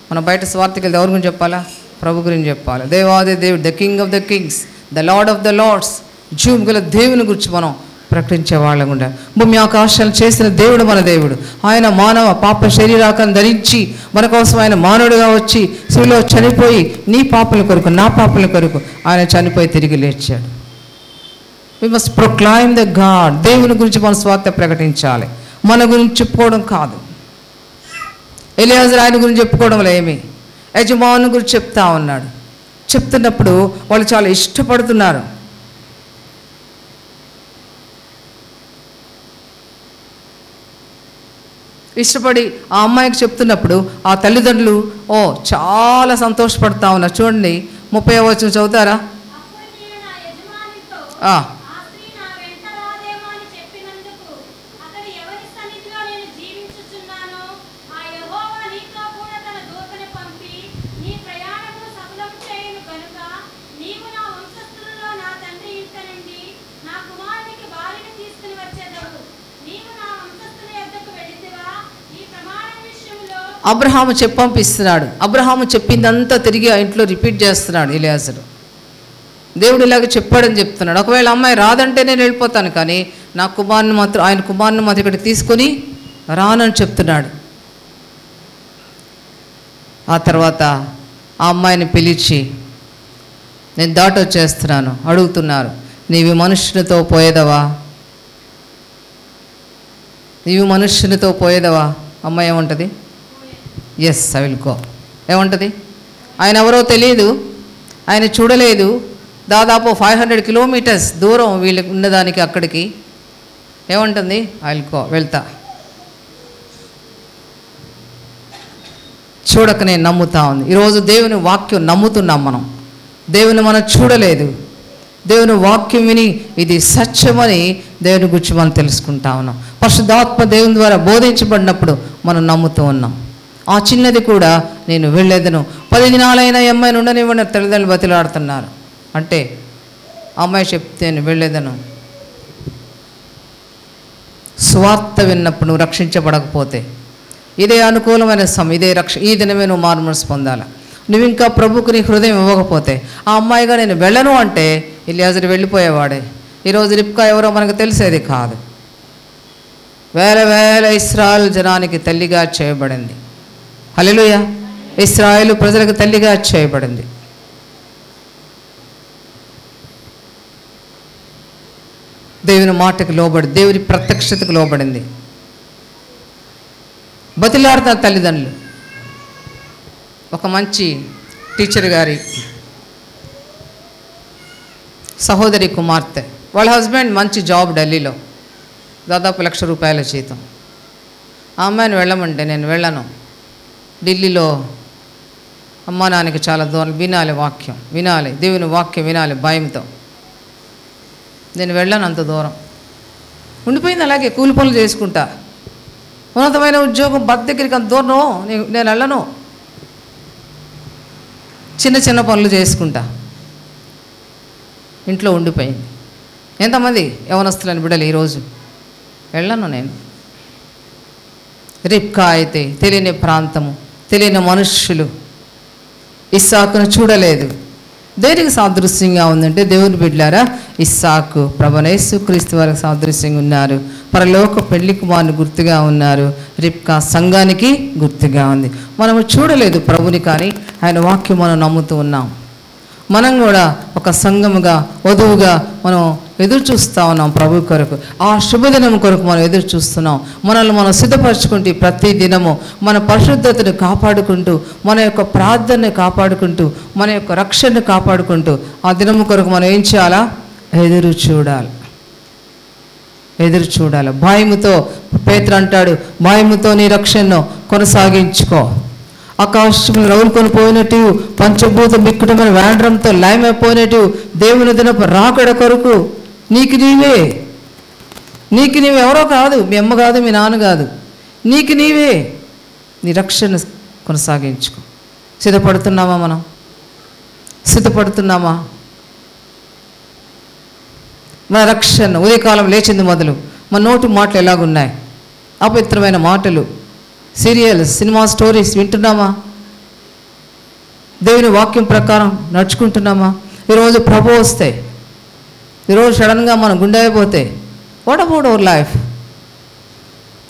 మనం బయట స్వార్థకి వెళ్తే ఎవరి గురించి చెప్పాలా? ప్రభు గురించి చెప్పాలి. దేవాది దేవుడు, the king of the kings, the lord of the lords, జీవం గల దేవుని గురించి మనం ప్రకటించే వాళ్ళకుండా. భూమి ఆకాశాలను చేసిన దేవుడు మన దేవుడు. ఆయన మానవ పాప శరీరాకారం ధరించి మన కోసం ఆయన మానవుడిగా వచ్చి శిలువలో చనిపోయి నీ పాపల కొరకు, నా పాపల కొరకు ఆయన చనిపోయి తిరిగి లేచాడు. We must proclaim the God. దేవుని గురించి మనం స్వార్థ ప్రకటించాలి, మన గురించి చెప్పుకోవడం కాదు. ఎలియాజరు ఆయన గురించి చెప్పుకోవడం ఏమి, యజమాను గురించి చెప్తా ఉన్నాడు. చెప్తున్నప్పుడు వాళ్ళు చాలా ఇష్టపడుతున్నారు. ఇష్టపడి ఆ అమ్మాయికి చెప్తున్నప్పుడు ఆ తల్లిదండ్రులు చాలా సంతోషపడతా ఉన్నారు. చూడండి 30వ వచనం చదువుతారా? అబ్రహాము పంపిస్తున్నాడు. అబ్రహాము చెప్పిందంతా తిరిగి ఆ ఇంట్లో రిపీట్ చేస్తున్నాడు ఎలియాజరు. దేవుడు ఇలాగ చెప్పాడని చెప్తున్నాడు. ఒకవేళ అమ్మాయి రాదంటే నేను వెళ్ళిపోతాను, కానీ నా కుమారుని మాత్రం, ఆయన కుమారుని మాత్రం ఇక్కడికి తీసుకొని రానని చెప్తున్నాడు. ఆ తర్వాత ఆ అమ్మాయిని పిలిచి, నేను దాటొచ్చేస్తున్నాను, అడుగుతున్నారు, నీవు మనుష్యునితో పోయేదవా? నీవు మనుష్యునితో పోయేదవా? అమ్మాయి ఏమంటుంది? Yes, I will go. ఏమంటుంది? ఆయన ఎవరో తెలియదు, ఆయన చూడలేదు. దాదాపు 500 కిలోమీటర్స్ దూరం వీళ్ళకి ఉన్నదానికి అక్కడికి. ఏమంటుంది? ఐ విల్ గో, వెళ్తా. చూడకనే నమ్ముతా ఉంది. ఈరోజు దేవుని వాక్యం నమ్ముతున్నాం మనం. దేవుని మనం చూడలేదు. దేవుని వాక్యం విని ఇది సత్యమని దేవుని గురించి మనం తెలుసుకుంటా ఉన్నాం. పరిశుద్ధాత్మ దేవుని ద్వారా బోధించబడినప్పుడు మనం నమ్ముతూ ఉన్నాం. ఆ చిన్నది కూడా నేను వెళ్ళేదను, 10 దినాలైన అమ్మాయిని ఉండనివ్వండి తల్లిదండ్రులు బతిలాడుతున్నారు. అంటే అమ్మాయి చెప్తే నేను వెళ్ళేదను. స్వార్థ విన్నప్పుడు నువ్వు రక్షించబడకపోతే ఇదే అనుకూలమైన సమయం, ఈ దినమే నువ్వు మారుమనసు పొందాలి. నువ్వు ఇంకా ప్రభుకు నీ హృదయం ఇవ్వకపోతే, ఆ అమ్మాయిగా నేను వెళ్ళను అంటే ఎలియాజరు వెళ్ళిపోయేవాడే. ఈరోజు రిబ్కా ఎవరో మనకు తెలిసేది కాదు. వేల ఇశ్రాయేలు జనానికి తల్లిగా చేయబడింది. హల్లెలూయా. ఇశ్రాయేలు ప్రజలకు తల్లిగా చేయబడింది. దేవుని మాటకు లోబడి, దేవుని ప్రత్యక్షతకు లోబడింది. బతిలాడుతున్న తల్లిదండ్రులు. ఒక మంచి టీచర్ గారి సహోదరి కుమార్తె, వాళ్ళ హస్బెండ్ మంచి జాబ్ ఢిల్లీలో, దాదాపు ₹1,00,000 జీతం. ఆ అమ్మాయిని వెళ్ళమంటే నేను వెళ్ళను, ఢిల్లీలో అమ్మా నాన్నకి చాలా దూరం, వినాలి వాక్యం, వినాలి దేవుని వాక్యం వినాలి భయంతో. నేను వెళ్ళాను అంత దూరం. ఉండిపోయింది అలాగే, కూలి పనులు చేసుకుంటా. ఉన్నతమైన ఉద్యోగం భర్త దగ్గరికి అంత దూరం నేను వెళ్ళను, చిన్న పనులు చేసుకుంటా. ఇంట్లో ఉండిపోయింది. ఎంతమంది యవనస్తులని బిడ్డలు ఈరోజు వెళ్ళను నేను. రిబ్కా అయితే తెలియని ప్రాంతము, తెలియని మనుష్యులు, ఇస్సాకును చూడలేదు. దేనికి సాదృశ్యంగా ఉందంటే, దేవుని బిడ్డలారా, ఇస్సాకు ప్రభువైన యేసుక్రీస్తు వారికి సాదృశ్యంగా ఉన్నారు. పరలోక పెళ్లి కుమారుని గుర్తుగా ఉన్నారు. రిబ్కా సంఘానికి గుర్తుగా ఉంది. మనము చూడలేదు ప్రభుని, కానీ ఆయన వాక్యం మనం నమ్ముతూ ఉన్నాం. మనం కూడా ఒక సంఘముగా, వధువుగా మనం ఎదురు చూస్తూ ఉన్నాం ప్రభు కొరకు. ఆ శుభదినం కొరకు మనం ఎదురు చూస్తున్నాం. మనల్ని మనం సిద్ధపరచుకుంటూ ప్రతి దినము మన పరిశుద్ధతను కాపాడుకుంటూ, మన యొక్క ప్రార్థనని కాపాడుకుంటూ, మన యొక్క రక్షణను కాపాడుకుంటూ ఆ దినము కొరకు మనం ఏం చేయాలా? ఎదురు చూడాలి. భయముతో, పేతురు అంటాడు, భయముతో నీ రక్షణను కొనసాగించుకో. ఆకాశములు రౌలుకొని పోయినట్టు, పంచభూత మిక్కుటమైన వేండ్రంతో లయమైపోయినట్టు, దేవుని దినపు రాకడ కొరకు నీకు నీవే ఎవరో కాదు, మీ అమ్మ కాదు, మీ నాన్న కాదు, నీకు నీవే నీ రక్షణ కొనసాగించుకో. సిద్ధపడుతున్నామా? మనం సిద్ధపడుతున్నామా? మన రక్షణ ఉదయకాలం లేచింది మొదలు మన నోటి మాటలు ఎలాగున్నాయి? అపవిత్రమైన మాటలు, సీరియల్స్, సినిమా స్టోరీస్ వింటున్నామా? దేవుని వాక్యం ప్రకారం నడుచుకుంటున్నామా? ఈరోజు ప్రభు వస్తే, ఈరోజు సడన్గా మనం గుండె అయిపోతే, వాట్ అబౌట్ అవర్ లైఫ్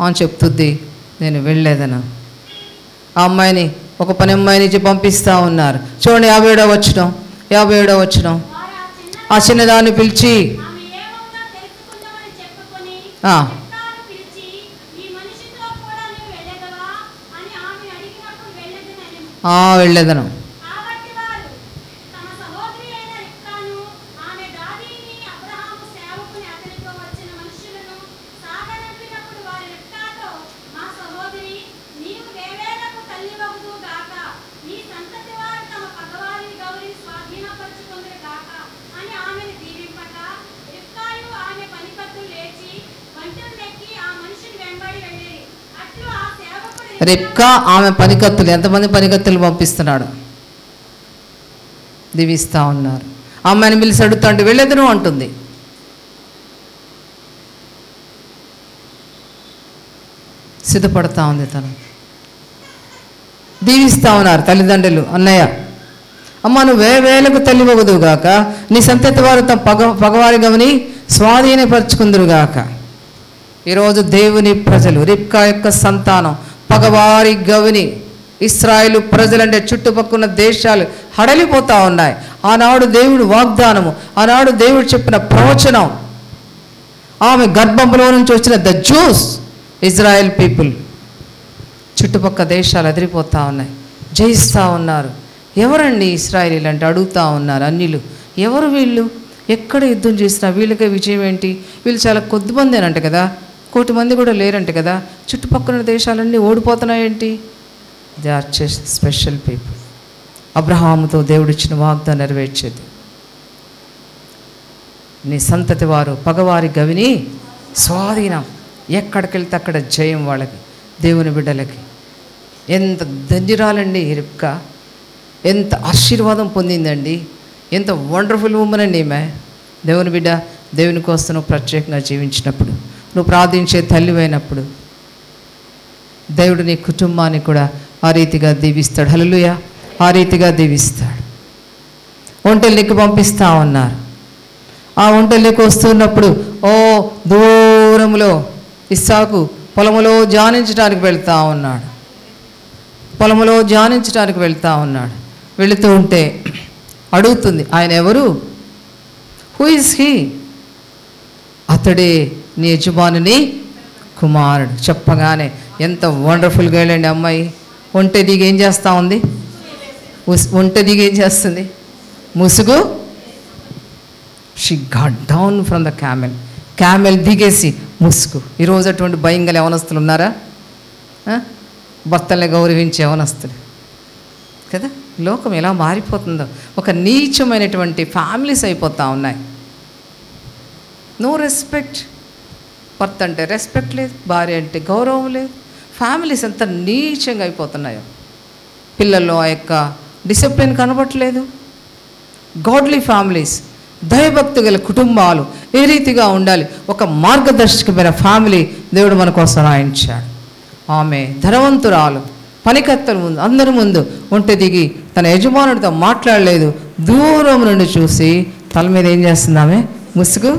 అని చెప్తుంది, నేను వెళ్ళలేదను. ఆ అమ్మాయిని, ఒక పని అమ్మాయి నుంచి పంపిస్తూ ఉన్నారు. చూడండి 57వ వచనం. ఆ చిన్నదాన్ని పిలిచి వెళ్ళేదను. రిబ్కా ఆమె పనికత్తులు, ఎంతమంది పనికత్తులు పంపిస్తున్నాడు, దీవిస్తూ ఉన్నారు. అమ్మాయిని పిలిచి అడుగుతా అంటే వెళ్ళేదను అంటుంది. సిద్ధపడతా ఉంది తను. దీవిస్తూ ఉన్నారు తల్లిదండ్రులు. అన్నయ్య, అమ్మ నువ్వు వేలకు తల్లి వగుదువుగాక, నీ సంతతి వారు తమ పగవారి గమని స్వాధీనపరుచుకుందురుగాక. ఈరోజు దేవుని ప్రజలు, రిబ్కా యొక్క సంతానం పగవారి గవిని, ఇశ్రాయేలు ప్రజలంటే చుట్టుపక్కల దేశాలు హడలిపోతూ ఉన్నాయి. ఆనాడు దేవుడు వాగ్దానము, ఆనాడు దేవుడు చెప్పిన ప్రవచనం, ఆమె గర్భంలో నుంచి వచ్చిన ద జూస్ ఇజ్రాయెల్ పీపుల్, చుట్టుపక్కల దేశాలు ఎదిరిపోతూ ఉన్నాయి, జయిస్తూ ఉన్నారు. ఎవరండి ఇశ్రాయేలీలు అంటే అడుగుతూ ఉన్నారు అన్యులు. ఎవరు వీళ్ళు? ఎక్కడ యుద్ధం చేసినా వీళ్ళకే విజయం ఏంటి? వీళ్ళు చాలా కొద్దిమందేనంట కదా, 1,000,000 మంది కూడా లేరంట కదా, చుట్టుపక్కల దేశాలన్నీ ఓడిపోతున్నాయేంటి? They are special people. అబ్రహాముతో దేవుడిచ్చిన వాగ్దానం నెరవేర్చేది. నీ సంతతి వారు పగవారి గవిని స్వాధీనం. ఎక్కడికి వెళ్తే అక్కడ జయం వాళ్ళకి, దేవుని బిడ్డలకి. ఎంత ధన్యురాలండి రిబ్కా, ఎంత ఆశీర్వాదం పొందిందండి, ఎంత వండర్ఫుల్ ఉమెన్ అండి ఈమె. దేవుని బిడ్డ, దేవుని కోసం నువ్వు ప్రత్యేకంగా జీవించినప్పుడు, నువ్వు ప్రార్థించే తల్లివైనప్పుడు దేవుడు నీ కుటుంబాన్ని కూడా ఆ రీతిగా దీవిస్తాడు. హల్లెలూయా, ఆ రీతిగా దీవిస్తాడు. ఒంటెల్లికి పంపిస్తా ఉన్నారు. ఆ ఒంటెల్లికి వస్తున్నప్పుడు దూరంలో ఇస్సాకు పొలములో ధ్యానించడానికి వెళ్తూ ఉన్నాడు. పొలములో ధ్యానించడానికి వెళ్తూ ఉన్నాడు. వెళుతూ ఉంటే అడుగుతుంది, ఆయన ఎవరు? Who is he? అతడే నీ యజమానుని కుమారుడు. చెప్పగానే ఎంత వండర్ఫుల్గా వెళ్ళండి అమ్మాయి. ఒంటె దిగి ఏం చేస్తూ ఉంది? ఒంటె దిగి ఏం చేస్తుంది? ముసుగు. She got down from the camel దిగేసి ముసుగు. ఈరోజు అటువంటి భయం గల యవనస్తులు ఉన్నారా? భర్తల్ని గౌరవించే యవనస్తులు కదా. లోకం ఎలా మారిపోతుందో, ఒక నీచమైనటువంటి ఫ్యామిలీస్ అయిపోతూ ఉన్నాయి. No respect. భర్త అంటే రెస్పెక్ట్ లేదు, భార్య అంటే గౌరవం లేదు. ఫ్యామిలీస్ ఎంత నీచంగా అయిపోతున్నాయో. పిల్లల్లో ఆ యొక్క డిసిప్లిన్ కనబడట్లేదు. గాడ్లీ ఫ్యామిలీస్, దైవభక్తి గల కుటుంబాలు ఏ రీతిగా ఉండాలి, ఒక మార్గదర్శకమైన ఫ్యామిలీ దేవుడు మన కోసం రాయించాడు. ఆమె ధనవంతురాలు, పనికత్తల ముందు, అందరి ముందు ఒంటె దిగి తన యజమానుడితో మాట్లాడలేదు. దూరం నుండి చూసి తల మీద ఏం చేస్తుంది ఆమె? ముసుగు.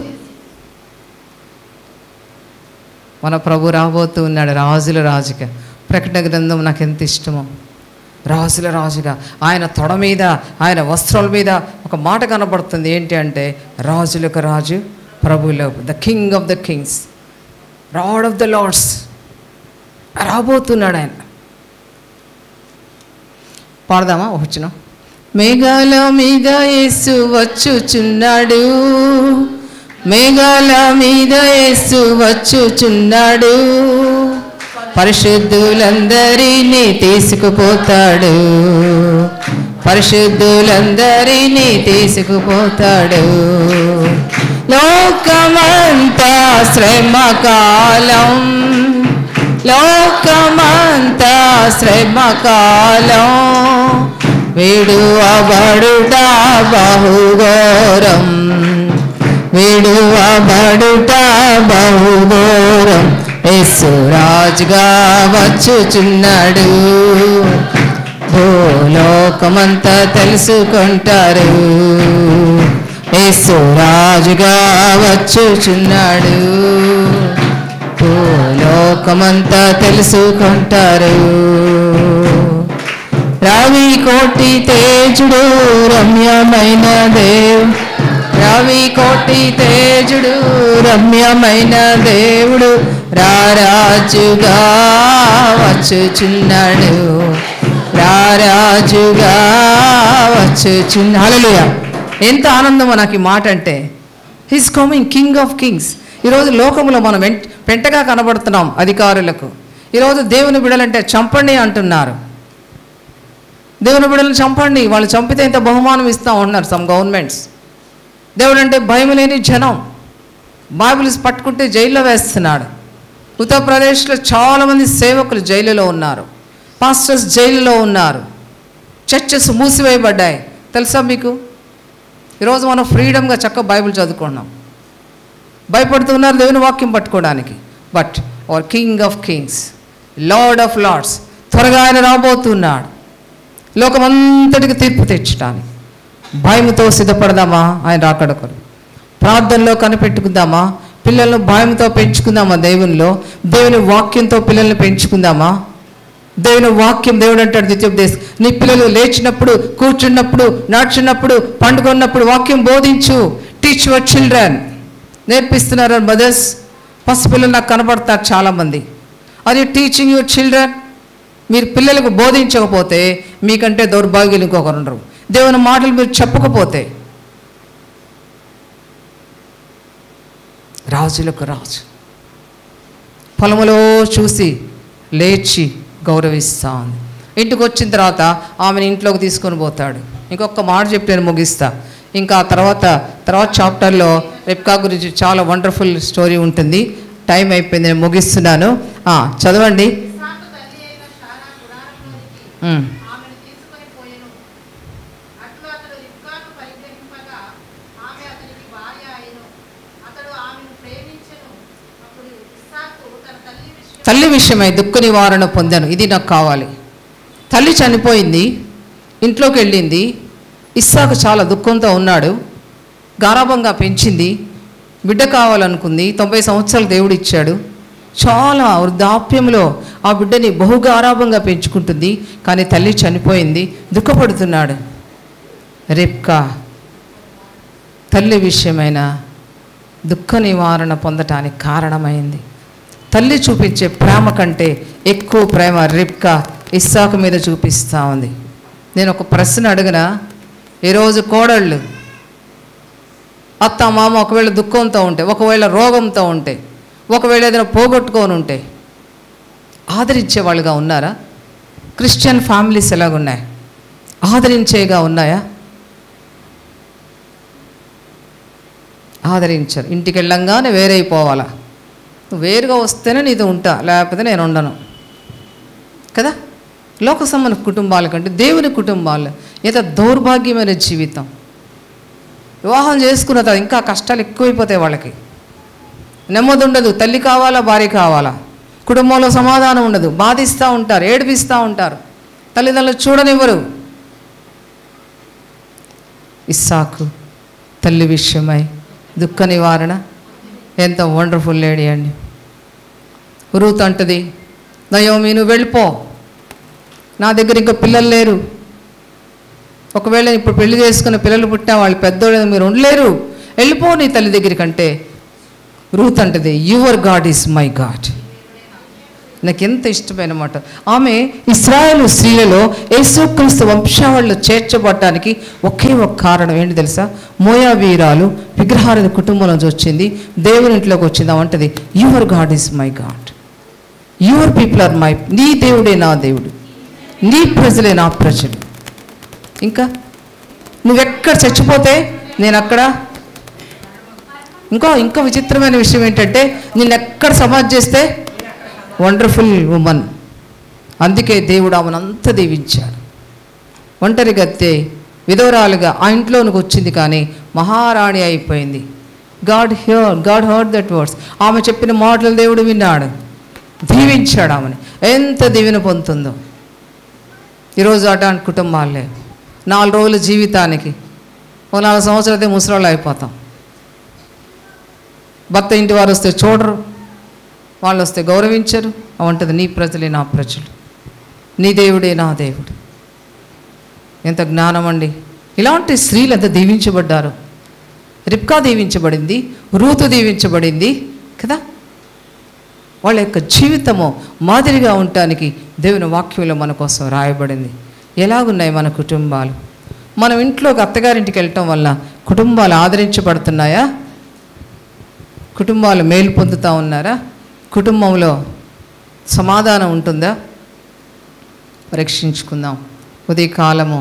మన ప్రభు రాబోతూ ఉన్నాడు రాజుల రాజుగా. ప్రకటన గ్రంథం నాకు ఎంత ఇష్టమో. రాజుల రాజుగా ఆయన తొడ మీద, ఆయన వస్త్రాల మీద ఒక మాట కనబడుతుంది. ఏంటి అంటే, రాజులకు రాజు, ప్రభువులకు, the king of the kings, lord of the lords రాబోతున్నాడు ఆయన. పాడదామా? వచ్చిన మేఘాల మీద యేసు వచ్చుచున్నాడు, మేఘాల మీద యేసు వచ్చుచున్నాడు, పరిశుద్ధులందరినీ తీసుకుపోతాడు, పరిశుద్ధులందరినీ తీసుకుపోతాడు. లోకమంతా శ్రమకాలం, లోకమంతా శ్రమకాలం, విడువబడుట బహుఘోరం, విడువబడుట బహుఘోరం. యేసు రాజుగా వచ్చుచున్నాడు, భూలోకమంతా తెలుసుకుంటారు. యేసు రాజుగా వచ్చుచున్నాడు, భూలోకమంతా తెలుసుకుంటారు. రవి కోటి తేజుడు రమ్యమైన దేవుడు, రవి కోటి తేజుడు రమ్యమైన దేవుడు, రారాజుగా వచ్చుచున్నాడు, రారాజుగా వచ్చుచున్నాడు. హల్లెలూయా. ఎంత ఆనందమో నాకు ఈ మాట అంటే. He's coming, king of Kings. ఈరోజు లోకంలో మనం పెంటగా కనబడుతున్నాం అధికారులకు. ఈరోజు దేవుని బిడ్డలంటే చంపండి అంటున్నారు. దేవుని బిడ్డలను చంపండి, వాళ్ళు చంపితే ఇంత బహుమానం ఇస్తూ ఉంటున్నారు సమ్ గవర్నమెంట్స్. దేవుడు అంటే భయం లేని జనం. బైబిల్స్ పట్టుకుంటే జైల్లో వేస్తున్నాడు. ఉత్తరప్రదేశ్లో చాలామంది సేవకులు జైలులో ఉన్నారు, పాస్టర్స్ జైలులో ఉన్నారు, చర్చెస్ మూసివేయబడ్డాయి. తెలుసా మీకు? ఈరోజు మనం ఫ్రీడమ్గా చక్కగా బైబిల్ చదువుకున్నాం, భయపడుతున్నారు దేవుని వాక్యం పట్టుకోవడానికి. But our king of kings, lord of lords త్వరగా ఆయన రాబోతున్నాడు లోకమంతటికి తీర్పు తెచ్చడానికి. భయముతో సిద్ధపడదామా ఆయన రాకడ కొరకు? ప్రార్థనలో కనిపెట్టుకుందామా? పిల్లలను భయంతో పెంచుకుందామా? దేవుని వాక్యంతో పిల్లల్ని పెంచుకుందామా? దేవుని వాక్యం, దేవుడు అంటాడు ద్వితీయోపదేశం, నీ పిల్లలు లేచినప్పుడు, కూర్చున్నప్పుడు, నడుచున్నప్పుడు, పండుకున్నప్పుడు వాక్యం బోధించు. Teach your children. నేర్పిస్తున్నారు మదర్స్. పసిపిల్లలు నాకు కనబడతారు చాలామంది. Are you teaching your children? మీరు పిల్లలకు బోధించకపోతే మీకంటే దౌర్భాగ్యులు ఇంకొకరు ఉండరు. దేవుని మాటలు మీరు చెప్పకపోతే. రాజులకు రాజు పొలములో చూసి లేచి గౌరవిస్తా ఉంది. ఇంటికి వచ్చిన తర్వాత ఆమెను ఇంట్లోకి తీసుకొని పోతాడు. ఇంకొక మాట చెప్పి నేను ముగిస్తా. ఇంకా తర్వాత చాప్టర్లో రెబ్కా గురించి చాలా వండర్ఫుల్ స్టోరీ ఉంటుంది. టైం అయిపోయింది, నేను ముగిస్తున్నాను. చదవండి. తల్లి విషయమై దుఃఖ నివారణ పొందాను. ఇది నాకు కావాలి. తల్లి చనిపోయింది, ఇంట్లోకి వెళ్ళింది. ఇస్సాకు చాలా దుఃఖంతో ఉన్నాడు. గారాబంగా పెంచింది, బిడ్డ కావాలనుకుంది. 90 సంవత్సరాలు దేవుడు ఇచ్చాడు. చాలా వృద్ధాప్యంలో ఆ బిడ్డని బహుగా గారాబంగా పెంచుకుంటుంది. కానీ తల్లి చనిపోయింది, దుఃఖపడుతున్నాడు. రెబ్కా తల్లి విషయమైన దుఃఖ నివారణ పొందటానికి కారణమైంది. తల్లి చూపించే ప్రేమ కంటే ఎక్కువ ప్రేమ రెబ్కా ఇస్సాకు మీద చూపిస్తూ ఉంది. నేను ఒక ప్రశ్న అడిగినా, ఈరోజు కోడళ్ళు అత్త మామ ఒకవేళ దుఃఖంతో ఉంటే, ఒకవేళ రోగంతో ఉంటే, ఒకవేళ ఏదైనా పోగొట్టుకొని ఉంటే ఆదరించే వాళ్ళుగా ఉన్నారా? Christian families ఎలాగున్నాయి? ఆదరించేగా ఉన్నాయా? ఆదరించరు. ఇంటికి వెళ్ళంగానే వేరైపోవాలా, నువ్వు వేరుగా వస్తేనే నీతో ఉంటా, లేకపోతే నేను ఉండను కదా. లోక సంబంధ కుటుంబాల కంటే దేవుని కుటుంబాలు ఎంత దౌర్భాగ్యమైన జీవితం. వివాహం చేసుకున్న తర్వాత ఇంకా కష్టాలు ఎక్కువైపోతాయి వాళ్ళకి. నెమ్మది ఉండదు. తల్లి కావాలా, భార్య కావాలా, కుటుంబంలో సమాధానం ఉండదు. బాధిస్తూ ఉంటారు, ఏడిపిస్తూ ఉంటారు, తల్లిదండ్రులు చూడనివ్వరు. ఇస్సాకు తల్లి విషయమై దుఃఖ నివారణ ఎంత వండర్ఫుల్ లేడీ అండి. రూత్ అంటది, నయోమి నువ్వు వెళ్ళిపో, నా దగ్గర ఇంకా పిల్లలు లేరు. ఒకవేళ ఇప్పుడు పెళ్లి చేసుకున్న పిల్లలు పుట్టినా వాళ్ళు పెద్దోళ్ళు, మీరు ఉండలేరు, వెళ్ళిపో నీ తల్లి దగ్గరికి. అంటే రూత్ అంటది, your God is my God. నాకు ఎంత ఇష్టమైన మాట. ఆమె ఇశ్రాయేలు స్త్రీలలో యేసుక్రీస్తు వంశావళిలో చేర్చబడటానికి ఒకే ఒక కారణం ఏంటి తెలుసా? మోయాబీరాలు విగ్రహారాధన కుటుంబం నుంచి వచ్చింది, దేవుని ఇంట్లోకి వచ్చింది. అంటది, your God is my God, your people are my, నీ దేవుడే నా దేవుడు, నీ ప్రజలే నా ప్రజలు. ఇంకా నువ్వెక్కడ చచ్చిపోతే నేను అక్కడ. ఇంకా విచిత్రమైన విషయం ఏంటంటే, నిన్నెక్కడ సమాధి చేస్తే వండర్ఫుల్ ఉమెన్. అందుకే దేవుడు ఆమెను అంత దీవించాడు. ఒంటరి గత్తె విధవరాలుగా ఆ ఇంట్లోనికి వచ్చింది, కానీ మహారాణి అయిపోయింది. God heard that words. ఆమె చెప్పిన మాటలు దేవుడు విన్నాడు, దీవించాడు ఆమెను. ఎంత దీవెన పొందుతుందో. ఈరోజు అటువంటి కుటుంబాలే 4 రోజుల జీవితానికి 4 సంవత్సరాలైతే ముసలాళ్ళు అయిపోతాం. భర్త ఇంటి వారు వస్తే చూడరు, వాళ్ళు వస్తే గౌరవించరు. అవంటది, నీ ప్రజలే నా ప్రజలు, నీ దేవుడే నా దేవుడు. ఎంత జ్ఞానం అండి. ఇలాంటి స్త్రీలు ఎంత దీవించబడ్డారు. రిబ్కా దీవించబడింది, రూతు దీవించబడింది కదా. వాళ్ళ యొక్క జీవితము మాదిరిగా ఉండటానికి దేవుని వాక్యంలో మన కోసం రాయబడింది. ఎలాగున్నాయి మన కుటుంబాలు? మనం ఇంట్లోకి అత్తగారింటికి వెళ్ళటం వల్ల కుటుంబాలు ఆదరించబడుతున్నాయా? కుటుంబాలు మేలు పొందుతూ ఉన్నారా? కుటుంబంలో సమాధానం ఉంటుందా? పరీక్షించుకుందాం. ఉదయకాలము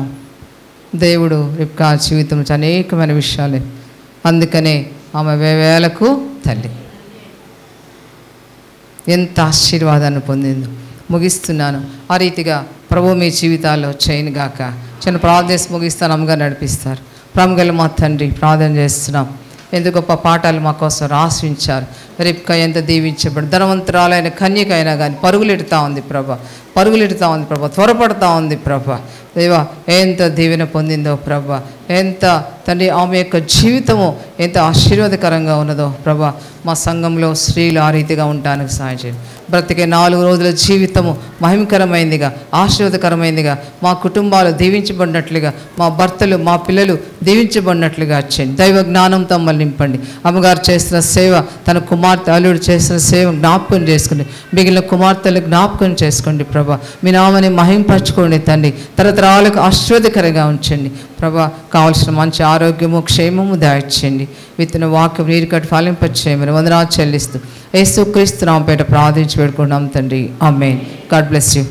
దేవుడు రిబ్కా జీవితం నుంచి అనేకమైన విషయాలు. అందుకనే ఆమె వేవేలకు తల్లి ఎంత ఆశీర్వాదాన్ని పొందిందో. ముగిస్తున్నాను. ఆ రీతిగా ప్రభు మీ జీవితాల్లో చేయను గాక. చిన్న ప్రార్థన ముగిస్తాను, అమ్మగా నడిపిస్తారు. ప్రేమగల మా తండ్రి, ప్రార్థన చేస్తున్నాం. ఎంత గొప్ప పాఠాలు మా కోసం రాసించారు. రిబ్కా ఎంత దీవించబడి ధనవంతురాలైన కన్యక అయినా కానీ పరుగులెడుతూ ఉంది ప్రభా, పరుగులెడుతూ ఉంది ప్రభా, త్వరపడుతూ ఉంది ప్రభా. దేవా ఎంత దీవెన పొందిందో ప్రభా, ఎంత తండ్రి ఆమె యొక్క జీవితము ఎంత ఆశీర్వాదకరంగా ఉన్నదో ప్రభా. మా సంఘంలో స్త్రీలు ఆ రీతిగా ఉండడానికి సహాయం చేయండి. బ్రతికే 4 రోజుల జీవితము మహిమకరమైందిగా, ఆశీర్వాదకరమైందిగా, మా కుటుంబాలు దీవించబడినట్లుగా, మా భర్తలు మా పిల్లలు దీవించబడినట్లుగా చేయండి. దైవ జ్ఞానంతో మమ్మల్ని నింపండి. అమ్మగారు చేస్తున్న సేవ, తన కుమార్తె అల్లుడు చేస్తున్న సేవ జ్ఞాపకం చేసుకోండి. మిగిలిన కుమార్తెలు జ్ఞాపకం చేసుకోండి ప్రభా. మీ నామని మహింపరచుకోండి తండ్రి. తరతరాలకు ఆశీర్వాదకరంగా ఉంచండి ప్రభా. కావాల్సిన మంచి ఆరోగ్యము క్షేమము దయచేయండి. విత్తన వాక్యం నీరు కట్టి ఫలింపచేయమని వందనాలు చెల్లిస్తూ యేసుక్రీస్తు నామముపేట ప్రార్థించి పెట్టుకున్నాం తండ్రి. ఆమేన్. God bless you.